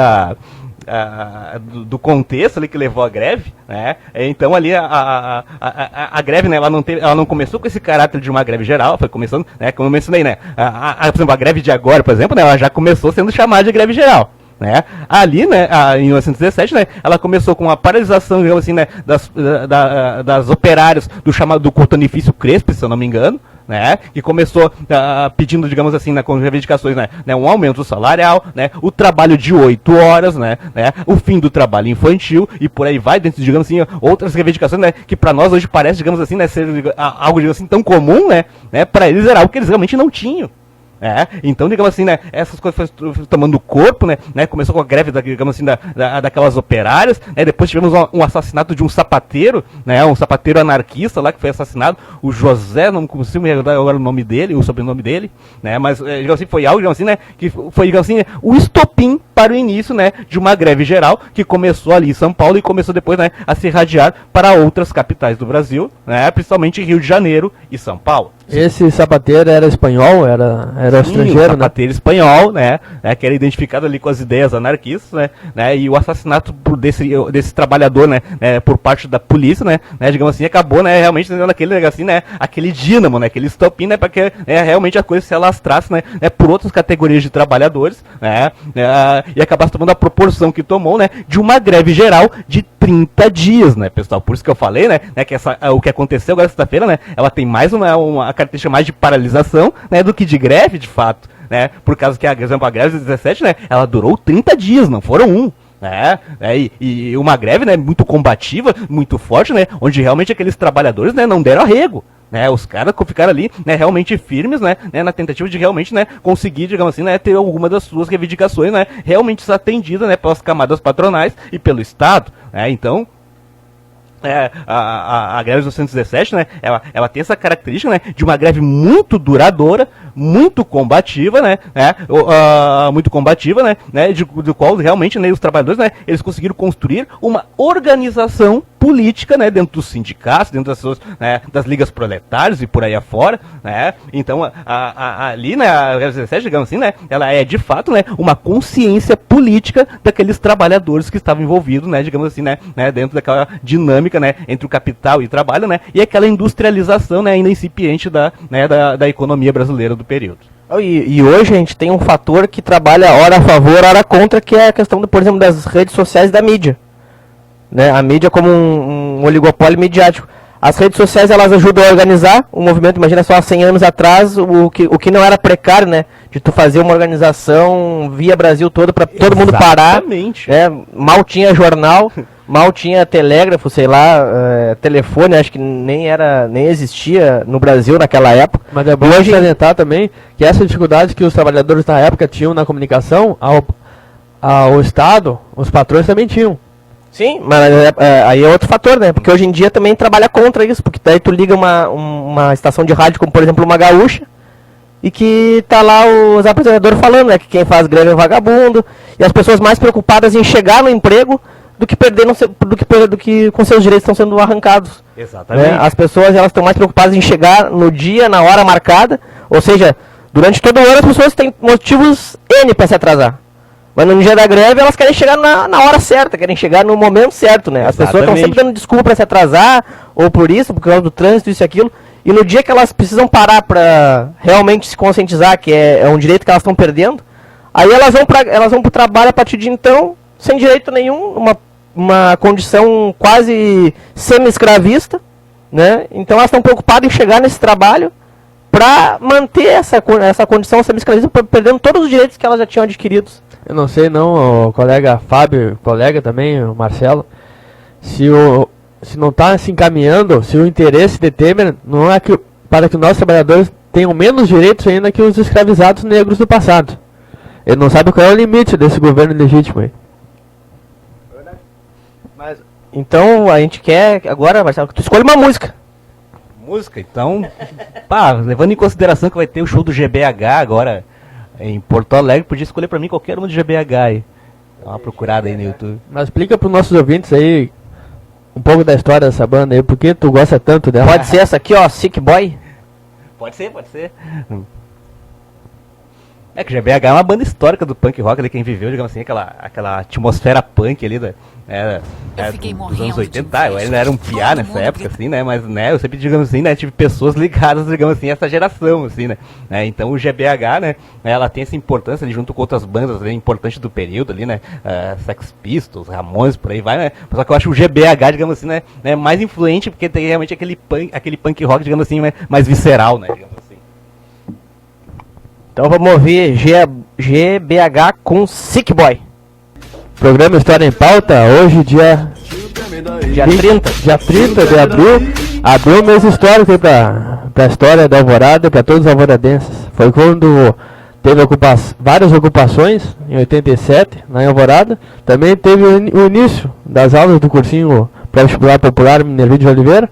do contexto ali que levou a greve, né? Então ali a greve, né, ela não começou com esse caráter de uma greve geral, foi começando, né, como eu mencionei, né, por exemplo, a greve de agora, por exemplo, né, ela já começou sendo chamada de greve geral. Né? Ali, né, em 1917, né, ela começou com a paralisação, digamos assim, né, das operárias do cortonifício Crespo, se eu não me engano, né, que começou pedindo, digamos assim, com reivindicações, né, um aumento salarial, né, o trabalho de 8 horas, né, o fim do trabalho infantil e por aí vai, dentro, digamos assim, outras reivindicações, né, que para nós hoje parece, digamos assim, né, ser algo, digamos assim, tão comum, né, para eles era algo que eles realmente não tinham. Então, digamos assim, né, essas coisas foram tomando corpo, né, começou com a greve, digamos assim, daquelas operárias, depois tivemos um assassinato de um sapateiro, né, um sapateiro anarquista lá que foi assassinado, o José, não consigo me lembrar agora o nome dele, o sobrenome dele, né, mas, digamos assim, foi algo, digamos assim, né, que foi, digamos assim, o estopim para o início, né, de uma greve geral que começou ali em São Paulo e começou depois, né, a se irradiar para outras capitais do Brasil, né, principalmente Rio de Janeiro e São Paulo. Esse sapateiro era espanhol, era estrangeiro, um sapateiro espanhol, né, que era identificado ali com as ideias anarquistas, né, e o assassinato desse trabalhar,dor, né, por parte da polícia, né, digamos assim, acabou, né, realmente dando aquele, assim, né, aquele dínamo, né, aquele estopim, né, para que realmente a coisa se alastrasse, né, por outras categorias de trabalhadores, né, e acabasse tomando a proporção que tomou, né, de uma greve geral de 30 dias, né, pessoal, por isso que eu falei, né, que o que aconteceu agora sexta-feira, né, ela tem mais uma característica mais de paralisação, né, do que de greve, de fato, né, por causa que, por exemplo, a greve de 17, né, ela durou 30 dias, não foram um. E uma greve, né, muito combativa, muito forte, né, onde realmente aqueles trabalhadores, né, não deram arrego. Os caras ficaram ali, né, realmente firmes, né, na tentativa de realmente, né, conseguir, digamos assim, né, ter alguma das suas reivindicações, né, realmente atendidas, né, pelas camadas patronais e pelo Estado, então a greve de 1917, né, ela tem essa característica, né, de uma greve muito duradoura, muito combativa, né, do qual realmente, né, os trabalhadores, né, eles conseguiram construir uma organização política, né, dentro dos sindicatos, dentro das ligas proletárias e por aí afora, né, então ali, né, a greve de 17, digamos assim, né, ela é de fato, né, uma consciência política daqueles trabalhadores que estavam envolvidos, né, digamos assim, né, dentro daquela dinâmica, né, entre o capital e o trabalho, né, e aquela industrialização, né, ainda incipiente da economia brasileira do período. E hoje a gente tem um fator que trabalha ora a favor, ora contra, que é a questão, por exemplo, das redes sociais e da mídia. Né? A mídia como um oligopólio midiático. As redes sociais, elas ajudam a organizar o movimento. Imagina só, há 100 anos atrás, o que não era precário, né? De tu fazer uma organização via Brasil todo para todo mundo parar. Mal tinha jornal, mal tinha telégrafo, sei lá, telefone, acho que nem existia no Brasil naquela época. Mas é bom hoje salientar também que essa dificuldade que os trabalhadores na época tinham na comunicação, ao Estado, os patrões também tinham. Sim, mas aí é outro fator, né? Porque hoje em dia também trabalha contra isso, porque daí tu liga uma estação de rádio, como por exemplo uma gaúcha, e que tá lá os apresentadores falando, né? Que quem faz greve é vagabundo, e as pessoas mais preocupadas em chegar no emprego do que do que com seus direitos estão sendo arrancados. Exatamente. Né? As pessoas, elas estão mais preocupadas em chegar no dia, na hora marcada, ou seja, durante todo o ano as pessoas têm motivos N para se atrasar. Mas no dia da greve elas querem chegar na hora certa, querem chegar no momento certo, né? As pessoas estão sempre dando desculpa para se atrasar, ou por causa do trânsito, isso e aquilo. e no dia que elas precisam parar para realmente se conscientizar que é um direito que elas estão perdendo, aí elas vão pro trabalho a partir de então, sem direito nenhum, uma condição quase semi-escravista, né? Então elas estão preocupadas em chegar nesse trabalho para manter essa condição semi-escravista, perdendo todos os direitos que elas já tinham adquiridos. Eu não sei não, o colega Fábio, colega também, o Marcelo, se não está se encaminhando, se o interesse de Temer não é para que os nossos trabalhadores tenham menos direitos ainda que os escravizados negros do passado. Ele não sabe qual é o limite desse governo legítimo aí. Mas, então a gente quer agora, Marcelo, que tu escolha uma música. Música, então, pá, levando em consideração que vai ter o show do GBH agora em Porto Alegre, podia escolher pra mim qualquer um do GBH aí. Dá uma procurada aí no YouTube. Mas explica para os nossos ouvintes aí um pouco da história dessa banda aí, por que tu gosta tanto dela? Pode ser essa aqui, ó, Sick Boy. Pode ser. É que o GBH é uma banda histórica do punk rock, ali, quem viveu, digamos assim, aquela atmosfera punk ali dos anos 80. Eu ainda era um piá nessa época, assim, né? Mas, né, eu sempre, digamos assim, né, tive pessoas ligadas, digamos assim, a essa geração, assim, né? Então o GBH, né, ela tem essa importância ali, junto com outras bandas ali, importantes do período ali, né? Sex Pistols, Ramones, por aí vai, né? Só que eu acho o GBH, digamos assim, né, mais influente, porque tem realmente aquele punk rock, digamos assim, mais visceral, né? Digamos assim. Então vamos ouvir GBH com Sick Boy. Programa História em Pauta, hoje dia 30. Dia 30 de abril. Abriu um mês histórico aí para a história da Alvorada e para todos os alvoradenses. Foi quando teve várias ocupações, em 87, lá em Alvorada. Também teve o início das aulas do cursinho pré-vestibular popular Minervide de Oliveira.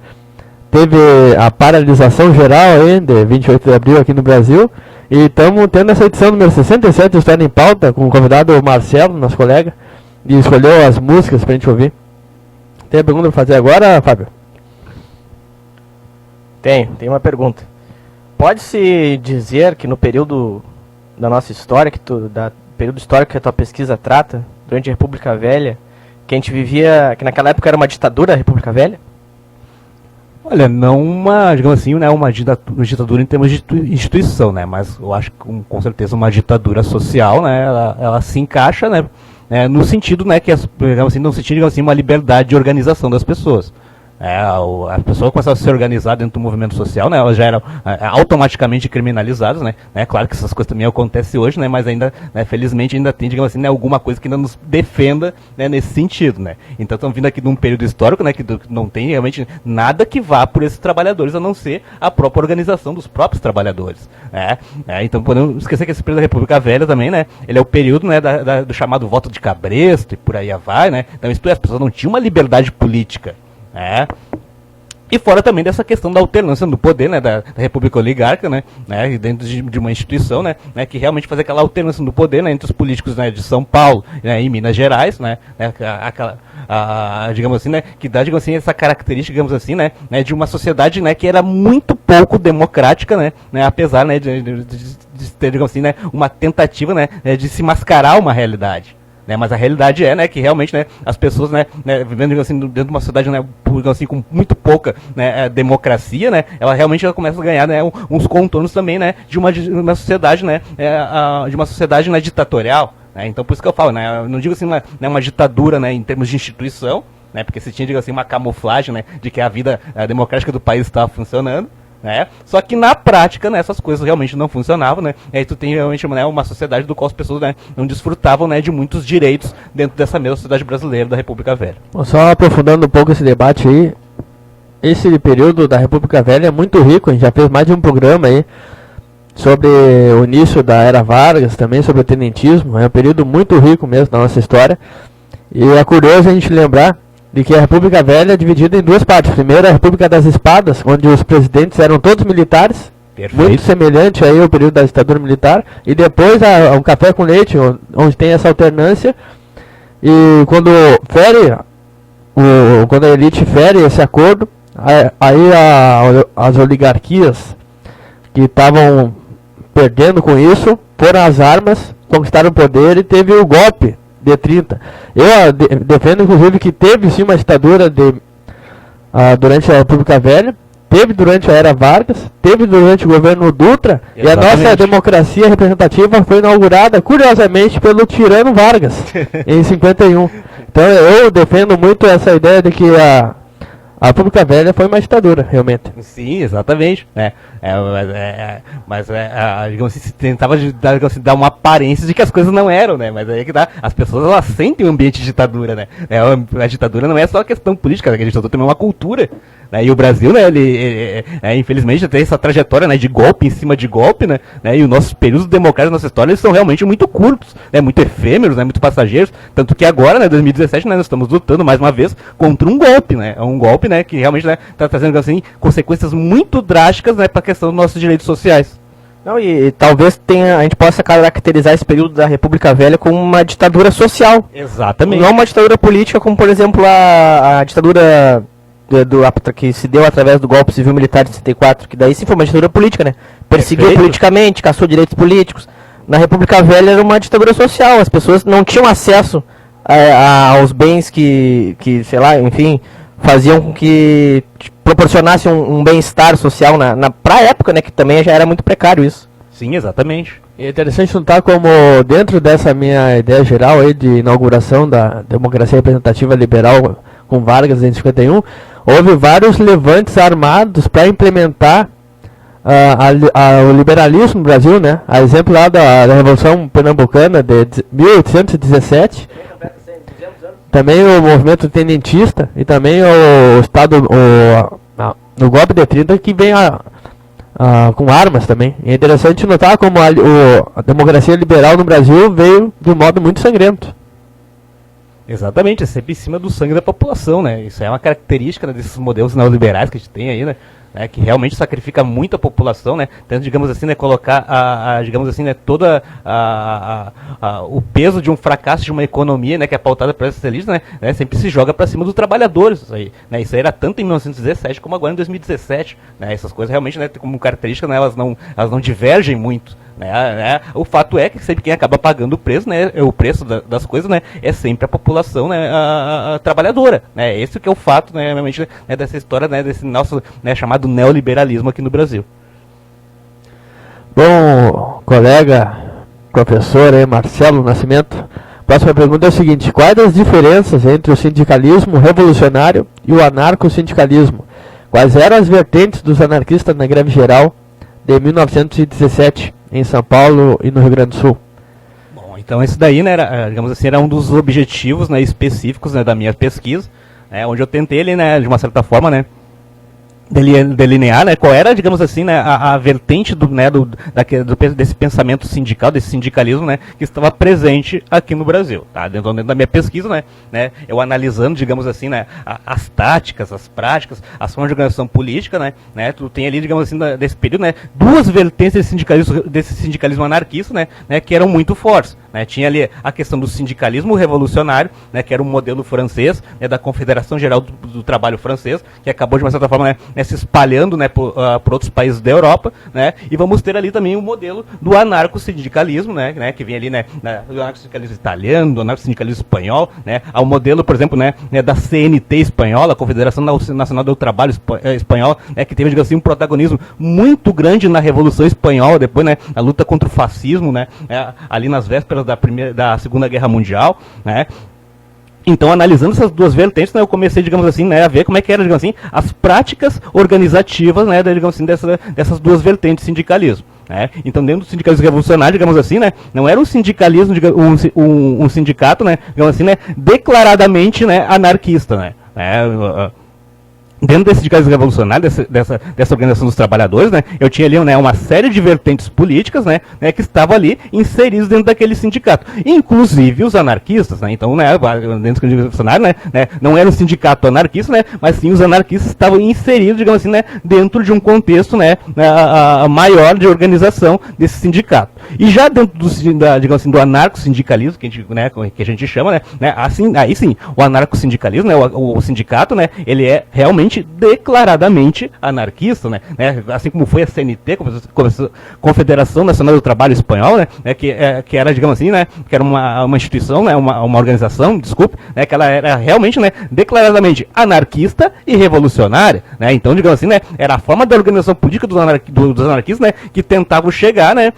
Teve a paralisação geral aí, de 28 de abril aqui no Brasil. E estamos tendo essa edição número 67 do História em Pauta, com o convidado Marcelo, nosso colega, e escolheu as músicas pra gente ouvir. Tem a pergunta pra fazer agora, Fábio? Tem uma pergunta. Pode-se dizer que no período da nossa história, período histórico que a tua pesquisa trata, durante a República Velha, que a gente vivia, que naquela época era uma ditadura a República Velha? Olha, não digamos assim, né, uma ditadura em termos de instituição, né, mas eu acho que com certeza uma ditadura social, né, ela se encaixa, né, no sentido, né, digamos assim, no sentido, digamos assim, uma liberdade de organização das pessoas. As pessoas começaram a se organizar dentro do movimento social, né? Elas já eram automaticamente criminalizadas, né? Claro que essas coisas também acontecem hoje, né? Mas ainda, né, felizmente, ainda tem, digamos assim, né, alguma coisa que ainda nos defenda, né, nesse sentido, né? Então estamos vindo aqui de um período histórico, né, que não tem realmente nada que vá por esses trabalhadores, a não ser a própria organização dos próprios trabalhadores, né? Então podemos esquecer que esse período da República Velha também, né? Ele é o período, né, do chamado voto de cabresto e por aí vai, né? Então as pessoas não tinham uma liberdade política. E fora também dessa questão da alternância do poder, né, da República Oligárquica, né, dentro de uma instituição, né, que realmente faz aquela alternância do poder, né, entre os políticos, né, de São Paulo, né, e Minas Gerais, né, digamos assim, né, que dá, digamos assim, essa característica, digamos assim, né, de uma sociedade, né, que era muito pouco democrática, né, apesar, né, de ter, digamos assim, né, uma tentativa, né, de se mascarar uma realidade. Mas a realidade é, né, que realmente, né, as pessoas, né, vivendo assim, dentro de uma sociedade, né, assim, com muito pouca, né, democracia, né, ela começa a ganhar, né, uns contornos também, né, de uma sociedade, né, de uma sociedade, né, ditatorial, né. Então por isso que eu falo, né, eu não digo assim, né, uma ditadura, né, em termos de instituição, né, porque se tinha, digo assim, uma camuflagem, né, de que a vida democrática do país estava funcionando. Só que na prática, né, essas coisas realmente não funcionavam, né? E aí tu tem realmente, né, uma sociedade do qual as pessoas, né, não desfrutavam, né, de muitos direitos dentro dessa mesma sociedade brasileira da República Velha. Só aprofundando um pouco esse debate aí, esse período da República Velha é muito rico, a gente já fez mais de um programa aí sobre o início da Era Vargas, também sobre o tenentismo, é um período muito rico mesmo da nossa história, e é curioso a gente lembrar de que a República Velha é dividida em duas partes. Primeiro, a República das Espadas, onde os presidentes eram todos militares, perfeito, muito semelhante aí ao período da ditadura militar. E depois, um café com leite, onde tem essa alternância. E quando a elite fere esse acordo, aí as oligarquias que estavam perdendo com isso, foram às armas, conquistaram o poder e teve o golpe de 30. Eu defendo, inclusive, que teve sim uma ditadura durante a República Velha, teve durante a era Vargas, teve durante o governo Dutra, e a nossa democracia representativa foi inaugurada, curiosamente, pelo tirano Vargas, em 51. Então eu defendo muito essa ideia de que a República Velha foi uma ditadura, realmente. Sim, exatamente. Digamos assim, se tentava digamos assim, dar uma aparência de que as coisas não eram, né? Mas aí que dá. As pessoas elas sentem um ambiente de ditadura, né? A ditadura não é só questão política, né? A ditadura também é uma cultura. Né? E o Brasil, né, infelizmente tem essa trajetória, né, de golpe em cima de golpe, né? E os nossos períodos democráticos, nossa história, eles são realmente muito curtos, né? Muito efêmeros, né? Muito passageiros. Tanto que agora, né, 2017, né, nós estamos lutando mais uma vez contra um golpe, né? É um golpe, né, que realmente, né, está trazendo assim consequências muito drásticas, né, para a questão dos nossos direitos sociais. Não, e talvez a gente possa caracterizar esse período da República Velha como uma ditadura social. Exatamente. Não uma ditadura política como, por exemplo, a ditadura que se deu através do golpe civil militar de 64, que daí sim foi uma ditadura política, né? Perseguiu politicamente, caçou direitos políticos. Na República Velha era uma ditadura social, as pessoas não tinham acesso aos bens que, sei lá, enfim, faziam com que proporcionasse um bem-estar social pra época, né, que também já era muito precário isso. Sim, exatamente. É interessante notar como dentro dessa minha ideia geral aí de inauguração da democracia representativa liberal com Vargas em 51, houve vários levantes armados para implementar o liberalismo no Brasil, né? A exemplo lá da Revolução Pernambucana de 1817, também o movimento tenentista e também o Estado, no golpe de 30 que vem com armas também. É interessante notar como a democracia liberal no Brasil veio de um modo muito sangrento. Exatamente, é sempre em cima do sangue da população, né? Isso é uma característica, né, desses modelos neoliberais que a gente tem aí, né? Que realmente sacrifica muito a população, né? Tanto, digamos assim, né, colocar digamos assim, né, toda o peso de um fracasso de uma economia, né, que é pautada por essas elites, né, sempre se joga para cima dos trabalhadores, isso aí, né? Isso aí era tanto em 1917 como agora em 2017, né? Essas coisas realmente, né, como característica, né, elas não divergem muito. O fato é que sempre quem acaba pagando o preço, né, o preço das coisas, né, é sempre a população, né, a trabalhadora, né? Esse que é o fato, né, realmente, né, dessa história, né, desse nosso, né, chamado neoliberalismo aqui no Brasil. Bom, colega, professor Marcelo Nascimento, próxima pergunta é o seguinte: quais as diferenças entre o sindicalismo revolucionário e o anarcossindicalismo? Quais eram as vertentes dos anarquistas na greve geral de 1917 em São Paulo e no Rio Grande do Sul? Bom, então esse daí, né, digamos assim, era um dos objetivos, né, específicos, né, da minha pesquisa, né, onde eu tentei ali, né, de uma certa forma, né, delinear, né, qual era, digamos assim, né, a vertente desse pensamento sindical, desse sindicalismo, né, que estava presente aqui no Brasil, tá? Dentro da minha pesquisa, né, eu analisando, digamos assim, né, as táticas, as práticas, as formas de organização política, né, tu tem ali, digamos assim, desse período, né, duas vertentes desse sindicalismo anarquista, né, que eram muito fortes, né? Tinha ali a questão do sindicalismo revolucionário, né, que era um modelo francês, né, da Confederação Geral do Trabalho francês, que acabou de uma certa forma, né, se espalhando, né, por outros países da Europa, né, e vamos ter ali também o modelo do anarcossindicalismo, né, que vem ali, né, do anarcossindicalismo italiano, do anarcossindicalismo espanhol, né, ao modelo, por exemplo, né, da CNT espanhola, a Confederação Nacional do Trabalho espanhola, né, que teve, digamos assim, um protagonismo muito grande na Revolução Espanhola, depois, né, a luta contra o fascismo, né, ali nas vésperas da Segunda Guerra Mundial, né. Então, analisando essas duas vertentes, né, eu comecei, digamos assim, né, a ver como é que eram, digamos assim, as práticas organizativas, né, digamos assim, dessas duas vertentes de sindicalismo. Né? Então, dentro do sindicalismo revolucionário, digamos assim, né, não era um sindicalismo, um sindicato, né, digamos assim, né, declaradamente, né, anarquista, né. Dentro desse sindicalismo revolucionário, dessa organização dos trabalhadores, né, eu tinha ali, né, uma série de vertentes políticas, né, que estavam ali inseridos dentro daquele sindicato, inclusive os anarquistas, né. Então, né, dentro do sindicalismo revolucionário, né, não era um sindicato anarquista, né, mas sim os anarquistas estavam inseridos, digamos assim, né, dentro de um contexto, né, maior de organização desse sindicato. E já dentro digamos assim, do anarcossindicalismo, que a gente chama, né, assim, aí sim, o anarcossindicalismo, né, o sindicato, né, ele é realmente realmente declaradamente anarquista, né? Assim como foi a CNT, Confederação Nacional do Trabalho Espanhol, né? Que era, digamos assim, né? Que era uma instituição, né? Uma organização, desculpe, né? Que ela era realmente, né? Declaradamente anarquista e revolucionária, né? Então, digamos assim, né? Era a forma da organização política dos anarquistas, né? Que tentavam chegar, né?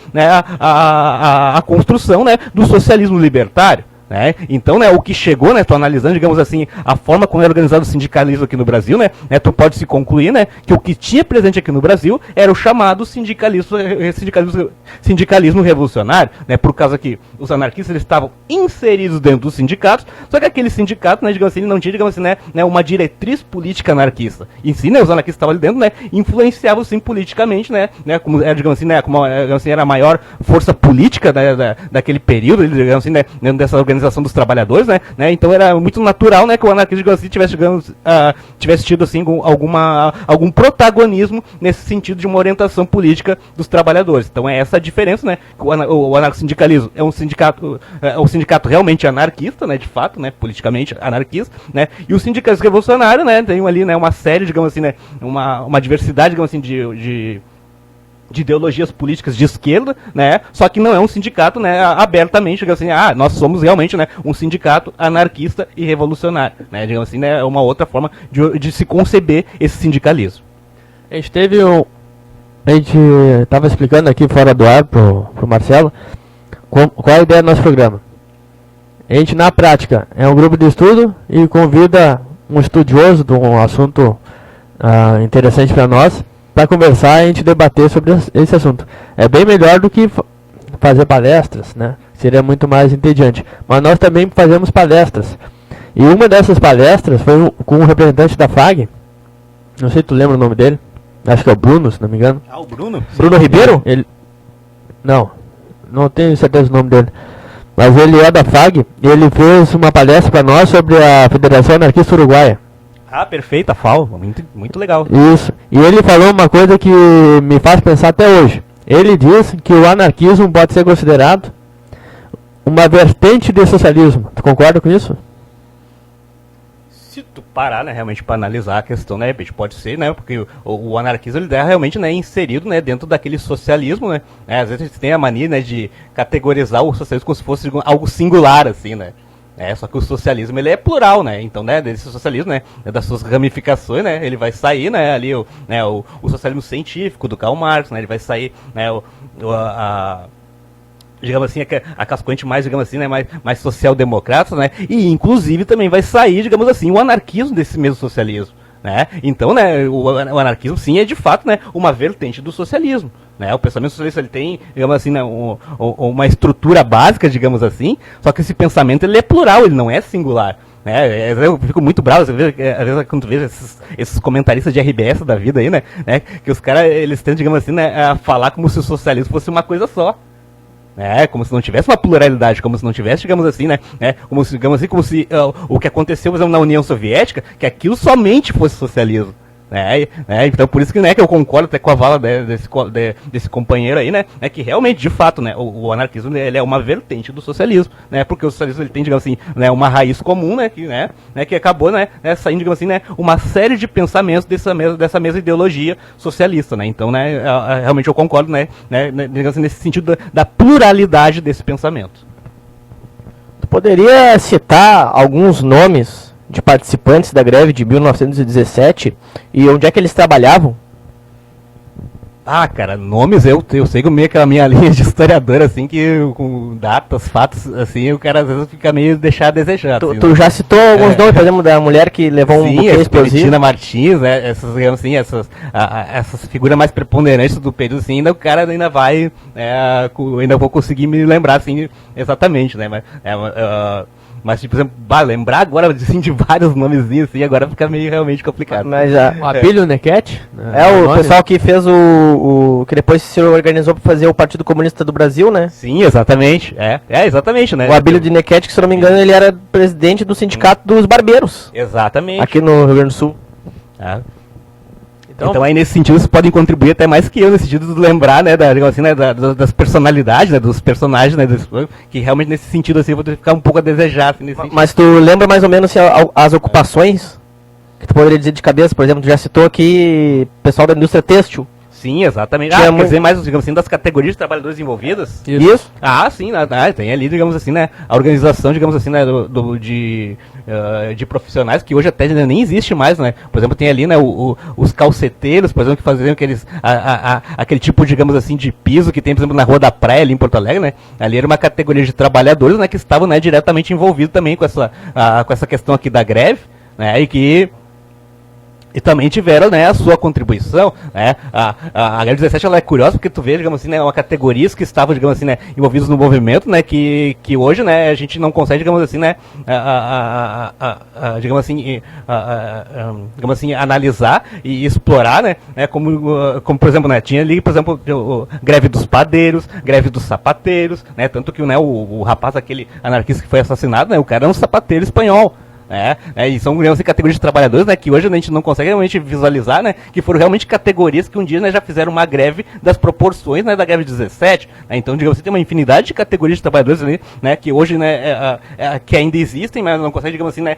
A construção, né? Do socialismo libertário. Né? Então, né, o que chegou, né, tô analisando, digamos assim, a forma como é organizado o sindicalismo aqui no Brasil, né, tu pode se concluir, né, que o que tinha presente aqui no Brasil era o chamado sindicalismo revolucionário, né, por causa que os anarquistas eles estavam inseridos dentro dos sindicatos, só que aquele sindicato, né, digamos assim, não tinha, digamos assim, né, uma diretriz política anarquista. Em si, né, os anarquistas estavam ali dentro, né, influenciavam sim politicamente, né, como era, digamos assim, né, como digamos assim, era a maior força política, né, daquele período, digamos assim, né, dentro dessa organização dos trabalhadores, né? Então era muito natural, né, que o anarquismo, digamos assim, tivesse tido assim algum protagonismo nesse sentido de uma orientação política dos trabalhadores. Então é essa a diferença, né? O anarcossindicalismo é um sindicato realmente anarquista, né, de fato, né, politicamente anarquista, né? E o sindicalismo revolucionário, né, tem ali, né, uma série, digamos assim, né, uma diversidade, digamos assim, de ideologias políticas de esquerda, né? Só que não é um sindicato, né, abertamente, digamos assim, nós somos realmente, né, um sindicato anarquista e revolucionário, né? Digamos assim, né, é uma outra forma de se conceber esse sindicalismo. A gente estava explicando aqui fora do ar pro Marcelo qual é a ideia do nosso programa. A gente, na prática, é um grupo de estudo e convida um estudioso de um assunto interessante para nós, para conversar e a gente debater sobre esse assunto. É bem melhor do que fazer palestras, né? Seria muito mais entediante. Mas nós também fazemos palestras. E uma dessas palestras foi com um representante da FAG. Não sei se tu lembra o nome dele. Acho que é o Bruno, se não me engano. O Bruno? Bruno Ribeiro? Não tenho certeza do nome dele. Mas ele é da FAG e ele fez uma palestra para nós sobre a Federação Anarquista Uruguaia. Perfeito, a FAO, muito, muito legal. Isso, e ele falou uma coisa que me faz pensar até hoje. Ele diz que o anarquismo pode ser considerado uma vertente do socialismo. Tu concorda com isso? Se tu parar, né, realmente para analisar a questão, né, pode ser, né, porque o anarquismo ele é realmente, né, inserido, né, dentro daquele socialismo, né, às vezes a gente tem a mania, né, de categorizar o socialismo como se fosse algo singular, assim, né. Só que o socialismo ele é plural, né? Então, né, desse socialismo, né, das suas ramificações, né, ele vai sair, né, ali o socialismo científico do Karl Marx, né, ele vai sair, né, digamos assim, a cascoente mais, digamos assim, né, mais social-democrata, né, e inclusive também vai sair, digamos assim, o anarquismo desse mesmo socialismo, né? Então, né, o anarquismo sim é de fato, né, uma vertente do socialismo. Né, o pensamento socialista ele tem, digamos assim, né, uma estrutura básica, digamos assim, só que esse pensamento ele é plural, ele não é singular. Né, eu fico muito bravo, às vezes quando tu vê esses comentaristas de RBS da vida aí, né, que os caras, eles tentam, digamos assim, né, a falar como se o socialismo fosse uma coisa só. Como se não tivesse uma pluralidade, como se não tivesse, digamos assim, né, como se o que aconteceu, por exemplo, na União Soviética, que aquilo somente fosse socialismo. Então por isso que, né, que eu concordo até com a fala desse companheiro aí, né, que realmente, de fato, né, o anarquismo ele é uma vertente do socialismo, né, porque o socialismo ele tem, digamos assim, né, uma raiz comum, né, que acabou, né, saindo, digamos assim, né, uma série de pensamentos dessa mesma ideologia socialista, né, então, né, realmente eu concordo, né, digamos assim, nesse sentido da pluralidade desse pensamento. Tu poderia citar alguns nomes de participantes da greve de 1917 e onde é que eles trabalhavam? Cara, nomes eu sei que meio que a minha linha de historiador, assim, que com datas, fatos, assim, o cara às vezes fica meio deixar a desejar. Tu, assim, tu já citou alguns nomes, por exemplo, da mulher que levou um buquê explosivo? Cristina Martins, né, essas, digamos assim, essas figuras mais preponderantes do período, assim, ainda o cara ainda vai, ainda vou conseguir me lembrar, assim, exatamente, né, mas, tipo, por exemplo, lembrar agora assim, de vários nomezinhos assim, agora fica meio realmente complicado. Mas o Abílio Nequete? O pessoal que fez que depois se organizou para fazer o Partido Comunista do Brasil, né? Sim, exatamente. Exatamente, né? O Abílio de Nequete, que se eu não me engano, ele era presidente do Sindicato dos Barbeiros. Exatamente. Aqui no Rio Grande do Sul. Então aí nesse sentido vocês podem contribuir até mais que eu, nesse sentido de lembrar, né, assim, né, das personalidades, né, dos personagens, né, que realmente nesse sentido assim, eu vou ficar um pouco a desejar. Assim, Mas tu lembra mais ou menos assim, as ocupações? Que tu poderia dizer de cabeça, por exemplo, tu já citou aqui pessoal da indústria têxtil. Sim, exatamente. Quer dizer mais, digamos assim, das categorias de trabalhadores envolvidas? Isso. Sim, tem ali, digamos assim, né, a organização, digamos assim, né, de profissionais que hoje até nem existe mais, né? Por exemplo, tem ali, né, os calceteiros, por exemplo, que faziam aquele tipo, digamos assim, de piso que tem, por exemplo, na Rua da Praia, ali em Porto Alegre, né? Ali era uma categoria de trabalhadores, né, que estavam, né, diretamente envolvidos também com essa questão aqui da greve, né, e também tiveram, né, a sua contribuição, né, a greve 17 ela é curiosa porque tu vê, digamos assim, né, uma categorias que estavam, digamos assim, né, envolvidos no movimento, né, que hoje, né, a gente não consegue, digamos assim, né, digamos assim, analisar e explorar, né, como por exemplo, né, tinha ali, por exemplo, greve dos padeiros, greve dos sapateiros, né, tanto que, né, o rapaz, aquele anarquista que foi assassinado, né, o cara era um sapateiro espanhol. E são assim, categorias de trabalhadores, né, que hoje a gente não consegue realmente visualizar, né, que foram realmente categorias que um dia, né, já fizeram uma greve das proporções, né, da greve 17, né, então, digamos assim, tem uma infinidade de categorias de trabalhadores ali, né, que hoje, né, que ainda existem, mas não conseguem, digamos assim, né,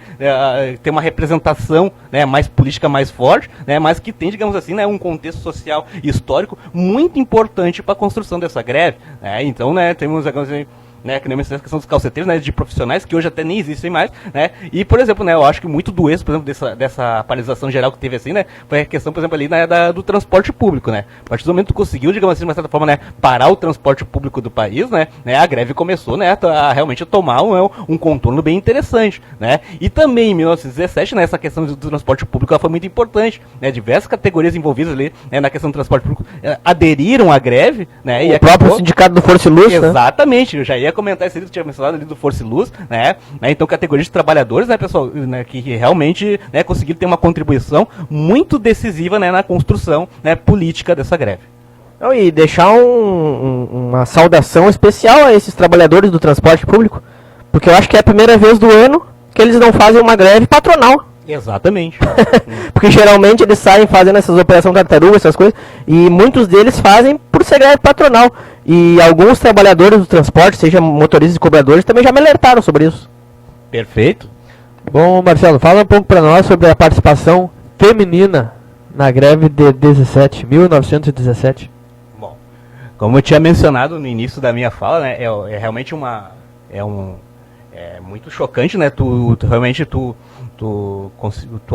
ter uma representação, né, mais política mais forte, né, mas que tem, digamos assim, né, um contexto social e histórico muito importante para a construção dessa greve, né, então, né, temos, digamos assim, né, que nem a questão dos calceteiros, né, de profissionais que hoje até nem existem mais, né, e, por exemplo, né, eu acho que muito do êxito, por exemplo, dessa paralisação geral que teve assim, né, foi a questão, por exemplo, ali, né, do transporte público, né, a partir do momento que tu conseguiu, digamos assim, de uma certa forma, né, parar o transporte público do país, né, a greve começou, né, a realmente tomar um contorno bem interessante, né, e também em 1917, né, essa questão do transporte público ela foi muito importante, né, diversas categorias envolvidas ali, né, na questão do transporte público aderiram à greve, né, o próprio sindicato do Força e Luz, exatamente, eu já ia comentar esse livro que tinha mencionado ali do Força e Luz, né? Então, categoria de trabalhadores, né, pessoal, né, que realmente, né, conseguiram ter uma contribuição muito decisiva, né, na construção, né, política dessa greve. Não, e deixar uma saudação especial a esses trabalhadores do transporte público, porque eu acho que é a primeira vez do ano que eles não fazem uma greve patronal. Exatamente. Porque geralmente eles saem fazendo essas operações tartaruga, essas coisas, e muitos deles fazem por ser greve patronal. E alguns trabalhadores do transporte, seja motoristas e cobradores, também já me alertaram sobre isso. Perfeito. Bom, Marcelo, fala um pouco para nós sobre a participação feminina na greve de 1917. Bom, como eu tinha mencionado no início da minha fala, né, é realmente é muito chocante, né, tu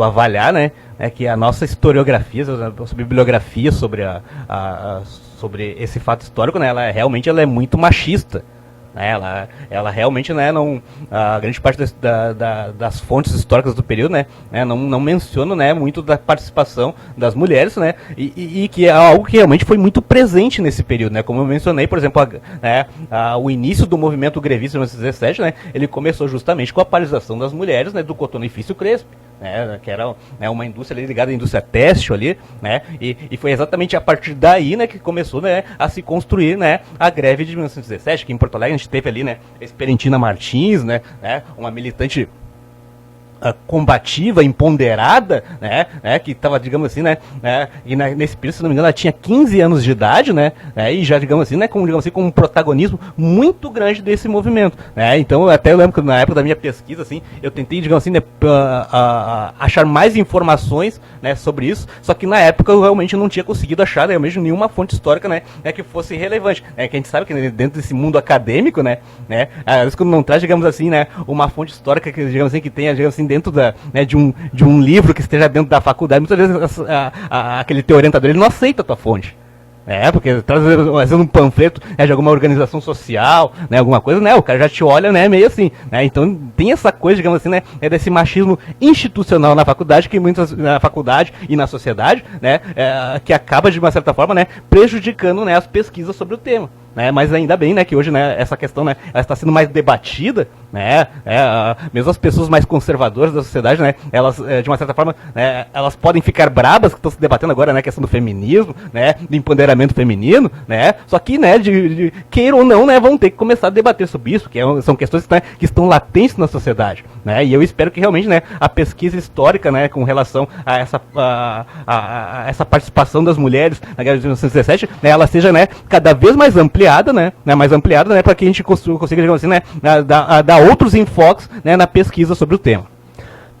avaliar, né, que a nossa historiografia, a nossa bibliografia sobre sobre esse fato histórico, né, ela é muito machista, né, ela realmente, né, a grande parte das fontes históricas do período, né, não menciona, né, muito da participação das mulheres, né, e que é algo que realmente foi muito presente nesse período, né, como eu mencionei, por exemplo, o início do movimento grevista em 1917, né, ele começou justamente com a paralisação das mulheres, né, do Cotonifício Crespo, né, que era, né, uma indústria ali ligada à indústria têxtil ali, né, e foi exatamente a partir daí, né, que começou, né, a se construir, né, a greve de 1917, que em Porto Alegre a gente teve ali, né, a Esperantina Martins, né, uma militante combativa, empoderada, né, que estava, digamos assim, né, e nesse período, se não me engano, ela tinha 15 anos de idade, né, e já, digamos assim, né, com um protagonismo muito grande desse movimento, né, então até eu lembro que na época da minha pesquisa, assim, eu tentei, digamos assim, né, achar mais informações, né, sobre isso, só que na época eu realmente não tinha conseguido achar, né, mesmo nenhuma fonte histórica, né, que fosse relevante, né, que a gente sabe que dentro desse mundo acadêmico, né, às vezes quando não traz, digamos assim, né, uma fonte histórica que, digamos assim, que tenha, digamos assim, dentro de um livro que esteja dentro da faculdade, muitas vezes aquele teu orientador ele não aceita a tua fonte. Porque traz às vezes um panfleto, né, de alguma organização social, né, alguma coisa, né, o cara já te olha, né, meio assim, né, então tem essa coisa, digamos assim, né, desse machismo institucional na faculdade, que muitas na faculdade e na sociedade, né, que acaba de uma certa forma, né, prejudicando, né, as pesquisas sobre o tema. Mas ainda bem, né, que hoje, né, essa questão, né, ela está sendo mais debatida, né, mesmo as pessoas mais conservadoras da sociedade, né, elas, de uma certa forma, né, elas podem ficar brabas, que estão se debatendo agora, né, a questão do feminismo, né, do empoderamento feminino, né, só que, né, queira ou não, né, vão ter que começar a debater sobre isso, que são questões, né, que estão latentes na sociedade, né, e eu espero que realmente, né, a pesquisa histórica, né, com relação a essa participação das mulheres na guerra de 1917, né, ela seja, né, cada vez mais ampliada, para que a gente consiga, digamos assim, né, dar outros enfoques, né, na pesquisa sobre o tema.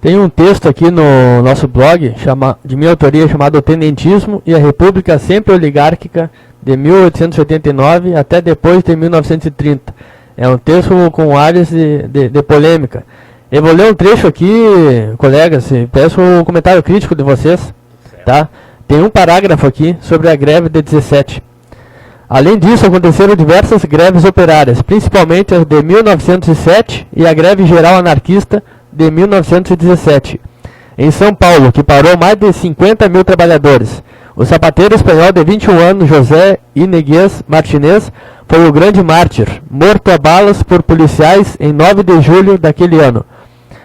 Tem um texto aqui no nosso blog, de minha autoria, chamado O Tenentismo e a República Sempre Oligárquica, de 1889 até depois de 1930. É um texto com áreas de polêmica. Eu vou ler um trecho aqui, colegas, e peço um comentário crítico de vocês. Tá? Tem um parágrafo aqui sobre a greve de 17. Além disso, aconteceram diversas greves operárias, principalmente as de 1907 e a greve geral anarquista de 1917. Em São Paulo, que parou mais de 50 mil trabalhadores. O sapateiro espanhol de 21 anos, José Ineguez Martinez, foi o grande mártir, morto a balas por policiais em 9 de julho daquele ano.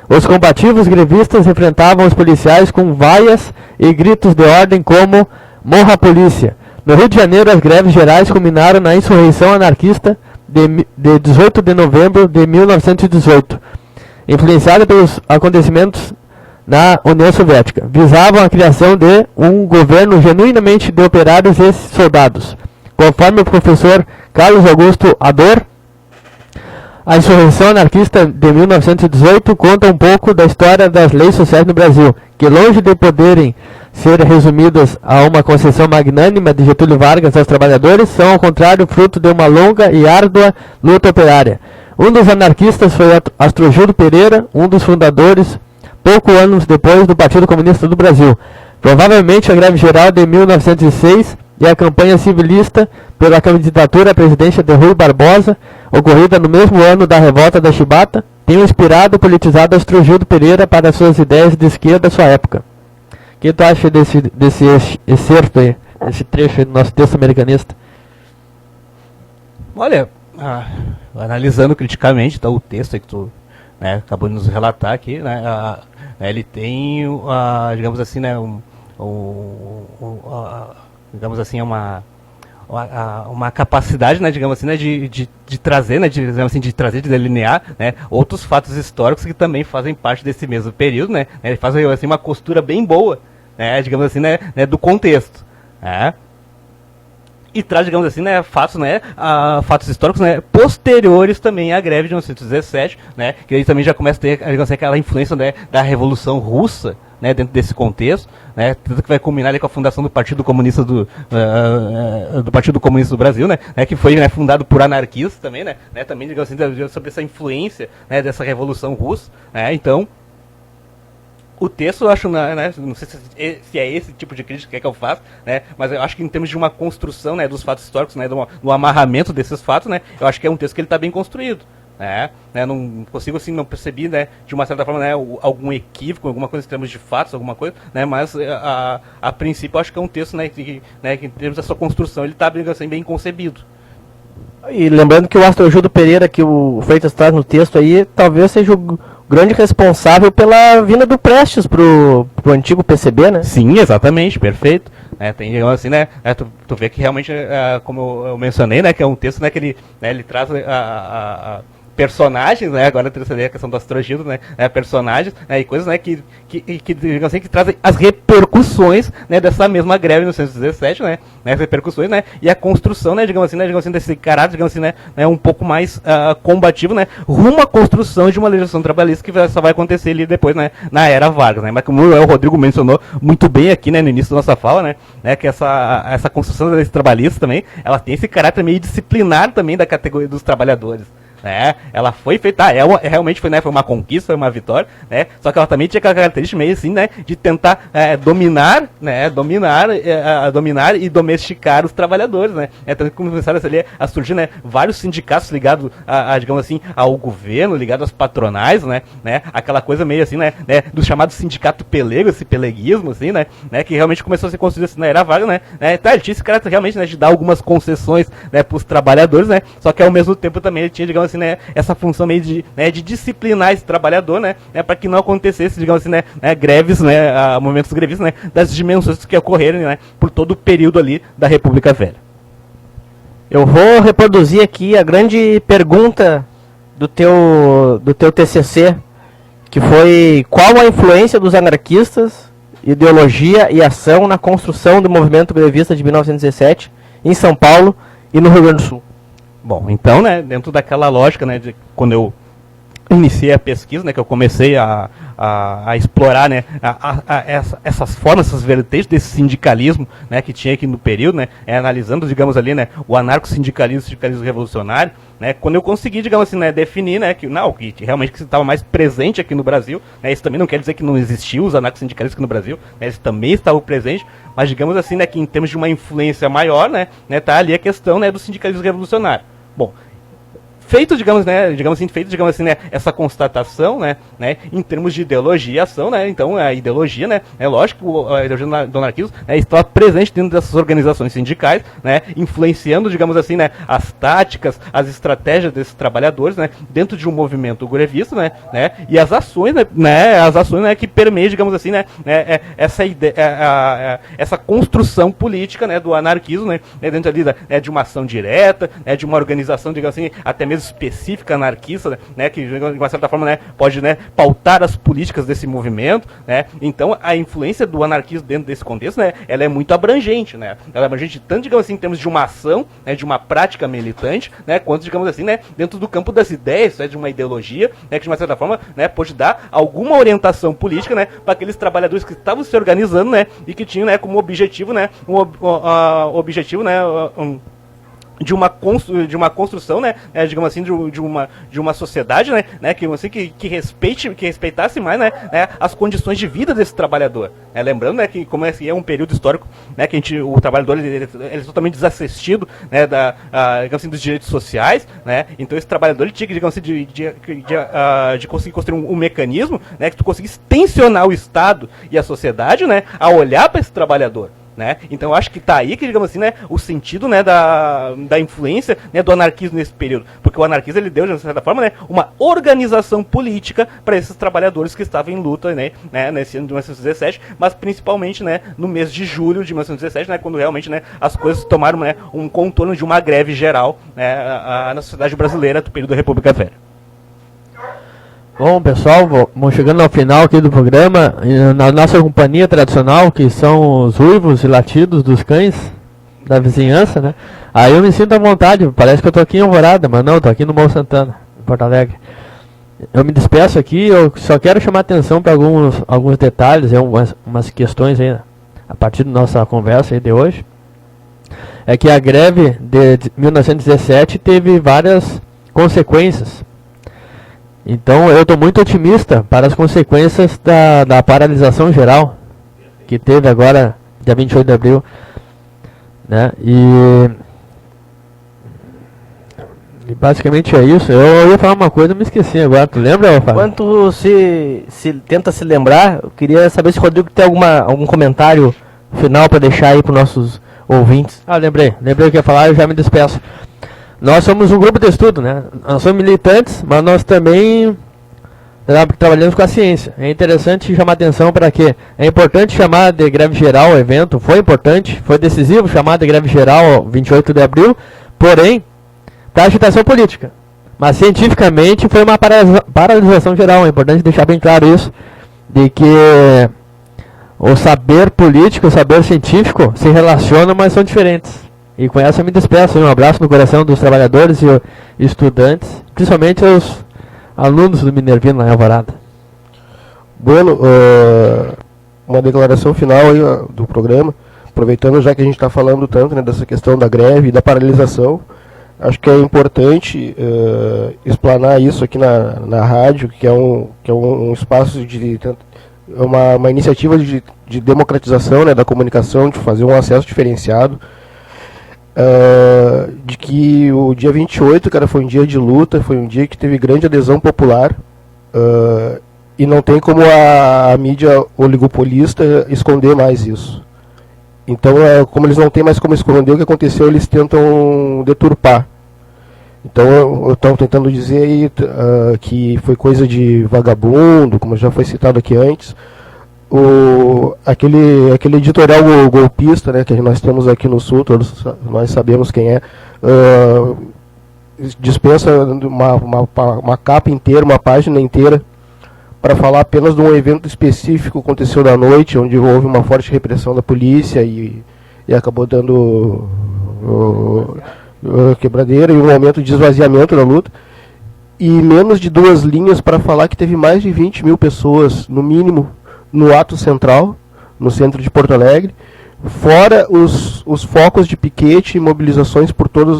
Os combativos grevistas enfrentavam os policiais com vaias e gritos de ordem como "Morra a polícia!". No Rio de Janeiro, as greves gerais culminaram na insurreição anarquista de 18 de novembro de 1918, influenciada pelos acontecimentos na União Soviética. Visavam a criação de um governo genuinamente de operários e soldados. Conforme o professor Carlos Augusto Ador, a insurreição anarquista de 1918 conta um pouco da história das leis sociais no Brasil, que longe de poderem ser resumidas a uma concessão magnânima de Getúlio Vargas aos trabalhadores, são ao contrário fruto de uma longa e árdua luta operária. Um dos anarquistas foi Astrogildo Pereira, um dos fundadores, poucos anos depois, do Partido Comunista do Brasil. Provavelmente a greve geral de 1906 e a campanha civilista pela candidatura à presidência de Rui Barbosa, ocorrida no mesmo ano da revolta da Chibata, tenham inspirado e politizado Astrogildo Pereira para suas ideias de esquerda à sua época. O que tu acha desse excerto aí, desse trecho aí do nosso texto americanista? Olha, analisando criticamente o texto aí que tu acabou de nos relatar aqui, ele tem, digamos assim, digamos assim, uma capacidade, digamos assim, de trazer, digamos assim, de delinear, outros fatos históricos que também fazem parte desse mesmo período, ele faz assim uma costura bem boa, digamos assim, do contexto, e traz, digamos assim, fatos, fatos históricos, posteriores também à greve de 1917, que aí também já começa a ter, digamos assim, aquela influência, da Revolução Russa, dentro desse contexto, tudo que vai culminar ali com a fundação do Partido Comunista do Partido Comunista do Brasil, que foi fundado por anarquistas também, também, digamos assim, sobre essa influência, dessa Revolução Russa, então o texto, eu acho, não sei se é esse tipo de crítica que eu faço, mas eu acho que em termos de uma construção, dos fatos históricos, do amarramento desses fatos, eu acho que é um texto que ele está bem construído. Não consigo, assim, não perceber, de uma certa forma, algum equívoco, alguma coisa em termos de fatos, alguma coisa, mas a princípio eu acho que é um texto, que em termos da sua construção, ele está assim, bem concebido. E lembrando que o Astrogildo Pereira, que o Freitas traz no texto aí, talvez seja o grande responsável pela vinda do Prestes pro antigo PCB, né? Sim, exatamente, perfeito. Tem, assim, tu vê que realmente, como eu mencionei, que é um texto, que ele traz personagens, agora a questão do Astrogildo, personagens, e coisas, digamos assim, que trazem as repercussões, dessa mesma greve de 1917, as repercussões, e a construção, digamos assim, desse caráter, digamos assim, um pouco mais combativo, rumo à construção de uma legislação trabalhista que só vai acontecer ali depois, na era Vargas, mas como o Rodrigo mencionou muito bem aqui, no início da nossa fala, que essa construção da lei trabalhista também, ela tem esse caráter meio disciplinar também da categoria dos trabalhadores. Ela foi feita, realmente foi uma conquista, foi uma vitória, só que ela também tinha aquela característica meio assim, de tentar dominar e domesticar os trabalhadores, Tanto que começaram a surgir, vários sindicatos ligados digamos assim, ao governo, ligados às patronais, aquela coisa meio assim, do chamado sindicato pelego, esse peleguismo, assim, que realmente começou a ser construído assim na era Vargas, ele tinha esse caráter realmente, de dar algumas concessões, para os trabalhadores, só que ao mesmo tempo também ele tinha, digamos assim, essa função meio de disciplinar esse trabalhador, para que não acontecesse, digamos assim, greves, movimentos grevistas, das dimensões que ocorreram, por todo o período ali da República Velha. Eu vou reproduzir aqui a grande pergunta do teu TCC, que foi: qual a influência dos anarquistas, ideologia e ação na construção do movimento grevista de 1917 em São Paulo e no Rio Grande do Sul? Bom, então, dentro daquela lógica, de quando eu iniciei a pesquisa, que eu comecei a a explorar, né, essas formas, essas vertentes desse sindicalismo, né, que tinha aqui no período, né, analisando, digamos ali, né, o anarco-sindicalismo, o sindicalismo revolucionário, né, quando eu consegui, digamos assim, né, definir, né, que realmente que estava mais presente aqui no Brasil, né, isso também não quer dizer que não existiam os anarco-sindicalistas aqui no Brasil, né, eles também estavam presentes, mas digamos assim, né, que em termos de uma influência maior, né, tá ali a questão, né, do sindicalismo revolucionário. Bom, feito, digamos assim, né, essa constatação, né, em termos de ideologia e ação, né, então a ideologia, né, é lógico que a ideologia do anarquismo, né, estava presente dentro dessas organizações sindicais, né, influenciando, digamos assim, né, as táticas, as estratégias desses trabalhadores, né, dentro de um movimento grevista, né, e as ações, né, que permeiam, digamos assim, né, essa ideia, essa construção política, né, do anarquismo, né, dentro ali de uma ação direta, né, de uma organização, digamos assim, até mesmo específica anarquista, né, que de uma certa forma, né, pode, né, pautar as políticas desse movimento, né. Então a influência do anarquismo dentro desse contexto, né, ela é muito abrangente, né, ela é abrangente tanto, digamos assim, em termos de uma ação, né, de uma prática militante, né, quanto, digamos assim, né, dentro do campo das ideias, né, de uma ideologia, né, que de uma certa forma, né, pode dar alguma orientação política, né, para aqueles trabalhadores que estavam se organizando, né, e que tinham, né, como objetivo, né, de uma construção, né, digamos assim, de uma sociedade, né, que assim que respeitasse mais, né, as condições de vida desse trabalhador. Lembrando, né, que como é um período histórico, né, que o trabalhador ele é totalmente desassistido, né, digamos assim, dos direitos sociais, né. Então esse trabalhador ele tinha que, digamos assim, de conseguir construir um mecanismo, né, que tu conseguisse tensionar o Estado e a sociedade, né, a olhar para esse trabalhador. Né? Então eu acho que está aí que, digamos assim, né, o sentido, né, da influência, né, do anarquismo nesse período, porque o anarquismo ele deu, de certa forma, né, uma organização política para esses trabalhadores que estavam em luta, né, nesse ano de 1917, mas principalmente, né, no mês de julho de 1917, né, quando realmente, né, as coisas tomaram, né, um contorno de uma greve geral, né, na sociedade brasileira do período da República Velha. Bom, pessoal, vamos chegando ao final aqui do programa, na nossa companhia tradicional, que são os uivos e latidos dos cães da vizinhança, né? Aí eu me sinto à vontade, parece que eu tô aqui em Alvorada, mas não, eu tô aqui no Morro Santana, em Porto Alegre. Eu me despeço aqui, eu só quero chamar atenção para alguns detalhes, umas questões aí, a partir da nossa conversa aí de hoje. É que a greve de 1917 teve várias consequências. Então eu estou muito otimista para as consequências da paralisação geral que teve agora, dia 28 de abril, né? E basicamente é isso. Eu ia falar uma coisa, me esqueci agora. Tu lembra, Fábio? Enquanto se tenta se lembrar, eu queria saber se o Rodrigo tem algum comentário final para deixar aí para os nossos ouvintes. Lembrei o que ia falar, eu já me despeço. Nós somos um grupo de estudo, né? Nós somos militantes, mas nós também trabalhamos com a ciência. É interessante chamar atenção para que é importante chamar de greve geral o evento, foi importante, foi decisivo chamar de greve geral 28 de abril, porém, para agitação política. Mas cientificamente foi uma paralisação geral, é importante deixar bem claro isso, de que o saber político, o saber científico se relacionam, mas são diferentes. E com essa eu me despeço, um abraço no coração dos trabalhadores e estudantes, principalmente os alunos do Minervino na Alvorada. Bueno, uma declaração final aí, do programa, aproveitando já que a gente está falando tanto, né, dessa questão da greve e da paralisação, acho que é importante explanar isso aqui na rádio, que é um espaço de uma iniciativa de democratização, né, da comunicação, de fazer um acesso diferenciado. De que o dia 28, cara, foi um dia de luta, foi um dia que teve grande adesão popular, e não tem como a mídia oligopolista esconder mais isso. Então, como eles não têm mais como esconder o que aconteceu, eles tentam deturpar. Então, eu estou tentando dizer aí que foi coisa de vagabundo, como já foi citado aqui antes. Aquele editorial golpista, né, que nós temos aqui no Sul, todos nós sabemos quem é, dispensa uma capa inteira, uma página inteira, para falar apenas de um evento específico que aconteceu na noite, onde houve uma forte repressão da polícia e acabou dando quebradeira e um momento de esvaziamento da luta. e menos de 2 linhas para falar que teve mais de 20 mil pessoas, no mínimo, no ato central, no centro de Porto Alegre, fora os focos de piquete e mobilizações por todos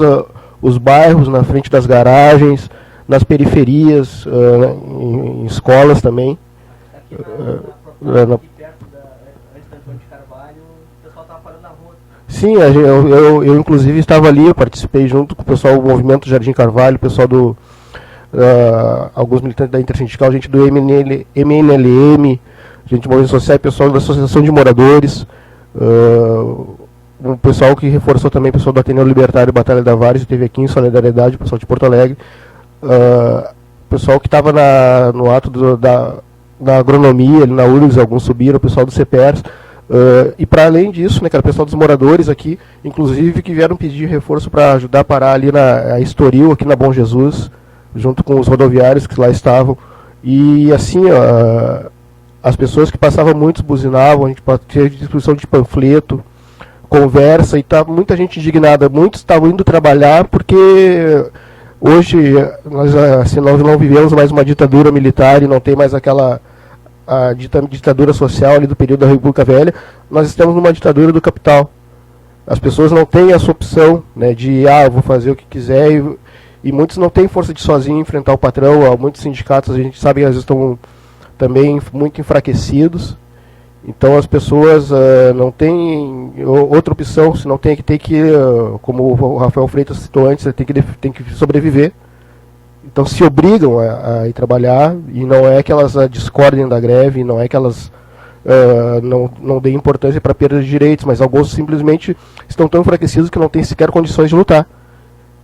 os bairros, na frente das garagens, nas periferias, em escolas também. Sim, eu inclusive estava ali, eu participei junto com o pessoal do Movimento Jardim Carvalho, o pessoal do... alguns militantes da Intersindical, gente do MNLM, gente do Movimento Social, pessoal da Associação de Moradores, o pessoal que reforçou também, o pessoal do Ateneu Libertário Batalha da Várzea, esteve aqui em solidariedade, o pessoal de Porto Alegre, o pessoal que estava no ato da agronomia, ali na URGS, alguns subiram, o pessoal do CPERS, e para além disso, né, cara, o pessoal dos moradores aqui, inclusive, que vieram pedir reforço para ajudar a parar ali na Estoril, aqui na Bom Jesus, junto com os rodoviários que lá estavam. E assim, as pessoas que passavam, muitos buzinavam, a gente tinha distribuição de panfleto, conversa, e tá muita gente indignada. Muitos estavam indo trabalhar porque hoje nós não vivemos mais uma ditadura militar e não tem mais aquela ditadura social ali do período da República Velha. Nós estamos numa ditadura do capital. As pessoas não têm essa opção, né, de eu vou fazer o que quiser, e muitos não têm força de sozinho enfrentar o patrão. Muitos sindicatos, a gente sabe que às vezes estão também muito enfraquecidos. Então as pessoas não têm outra opção, senão tem que como o Rafael Freitas citou antes, tem que sobreviver. Então se obrigam a ir trabalhar, e não é que elas discordem da greve, não é que elas não deem importância para a perda de direitos, mas alguns simplesmente estão tão enfraquecidos que não têm sequer condições de lutar.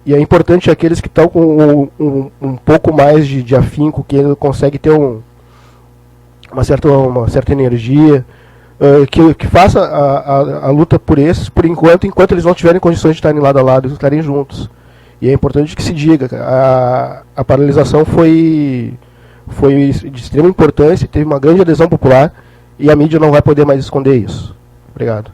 E é importante aqueles que estão com um pouco mais de afinco, que conseguem ter uma certa energia, que faça a luta por esses, enquanto eles não tiverem condições de estarem lado a lado, estarem juntos. E é importante que se diga, a paralisação foi de extrema importância, teve uma grande adesão popular, e a mídia não vai poder mais esconder isso. Obrigado.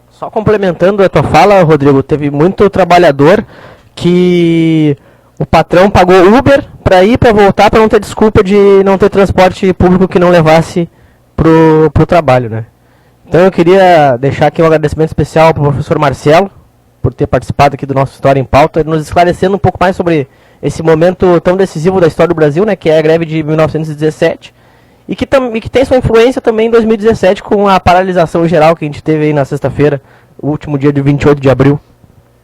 Só complementando a tua fala, Rodrigo, teve muito trabalhador que o patrão pagou Uber para ir, para voltar, para não ter desculpa de não ter transporte público que não levasse pro trabalho, né? Então eu queria deixar aqui um agradecimento especial para o professor Marcelo, por ter participado aqui do nosso História em Pauta, nos esclarecendo um pouco mais sobre esse momento tão decisivo da história do Brasil, né, que é a greve de 1917, e que tem sua influência também em 2017 com a paralisação geral que a gente teve aí na sexta-feira, o último dia de 28 de abril.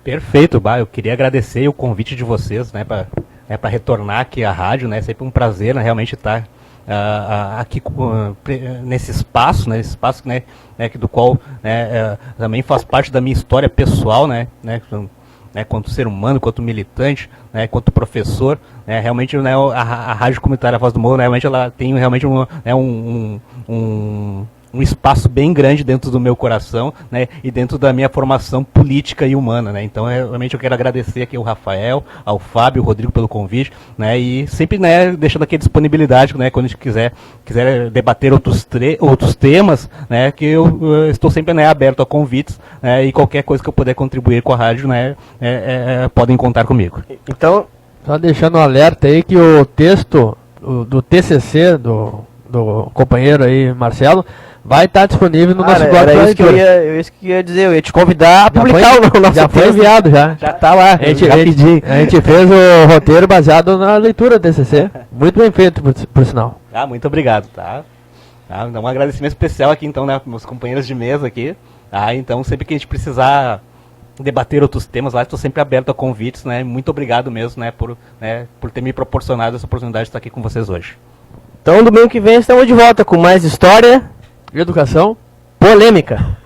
Perfeito, eu queria agradecer o convite de vocês, né, para retornar aqui à rádio, né, é sempre um prazer, né, realmente estar aqui nesse espaço, né, do qual, né, também faz parte da minha história pessoal, né, quanto ser humano, quanto militante, né, quanto professor, né, realmente, né, a Rádio Comunitária Voz do Morro, né, realmente ela tem realmente um espaço bem grande dentro do meu coração, né, e dentro da minha formação política e humana, né, então realmente eu quero agradecer aqui ao Rafael, ao Fábio, ao Rodrigo pelo convite, né, e sempre, né, deixando aqui a disponibilidade, né, quando a gente quiser debater outros temas, né, que eu estou sempre, né, aberto a convites, né, e qualquer coisa que eu puder contribuir com a rádio, né, podem contar comigo. Então, só deixando um alerta aí que o texto do TCC do companheiro aí, Marcelo, vai estar disponível no nosso blog. Era isso que eu ia dizer, eu ia te convidar a publicar o nosso já foi enviado, já tá lá. A gente fez o roteiro baseado na leitura do TCC. Muito bem feito, por sinal. Muito obrigado, tá? Então, um agradecimento especial aqui, então, né, meus companheiros de mesa aqui. Então, sempre que a gente precisar debater outros temas lá, estou sempre aberto a convites, né? Muito obrigado mesmo, né, por ter me proporcionado essa oportunidade de estar aqui com vocês hoje. Então, domingo que vem estamos de volta com mais história e educação polêmica.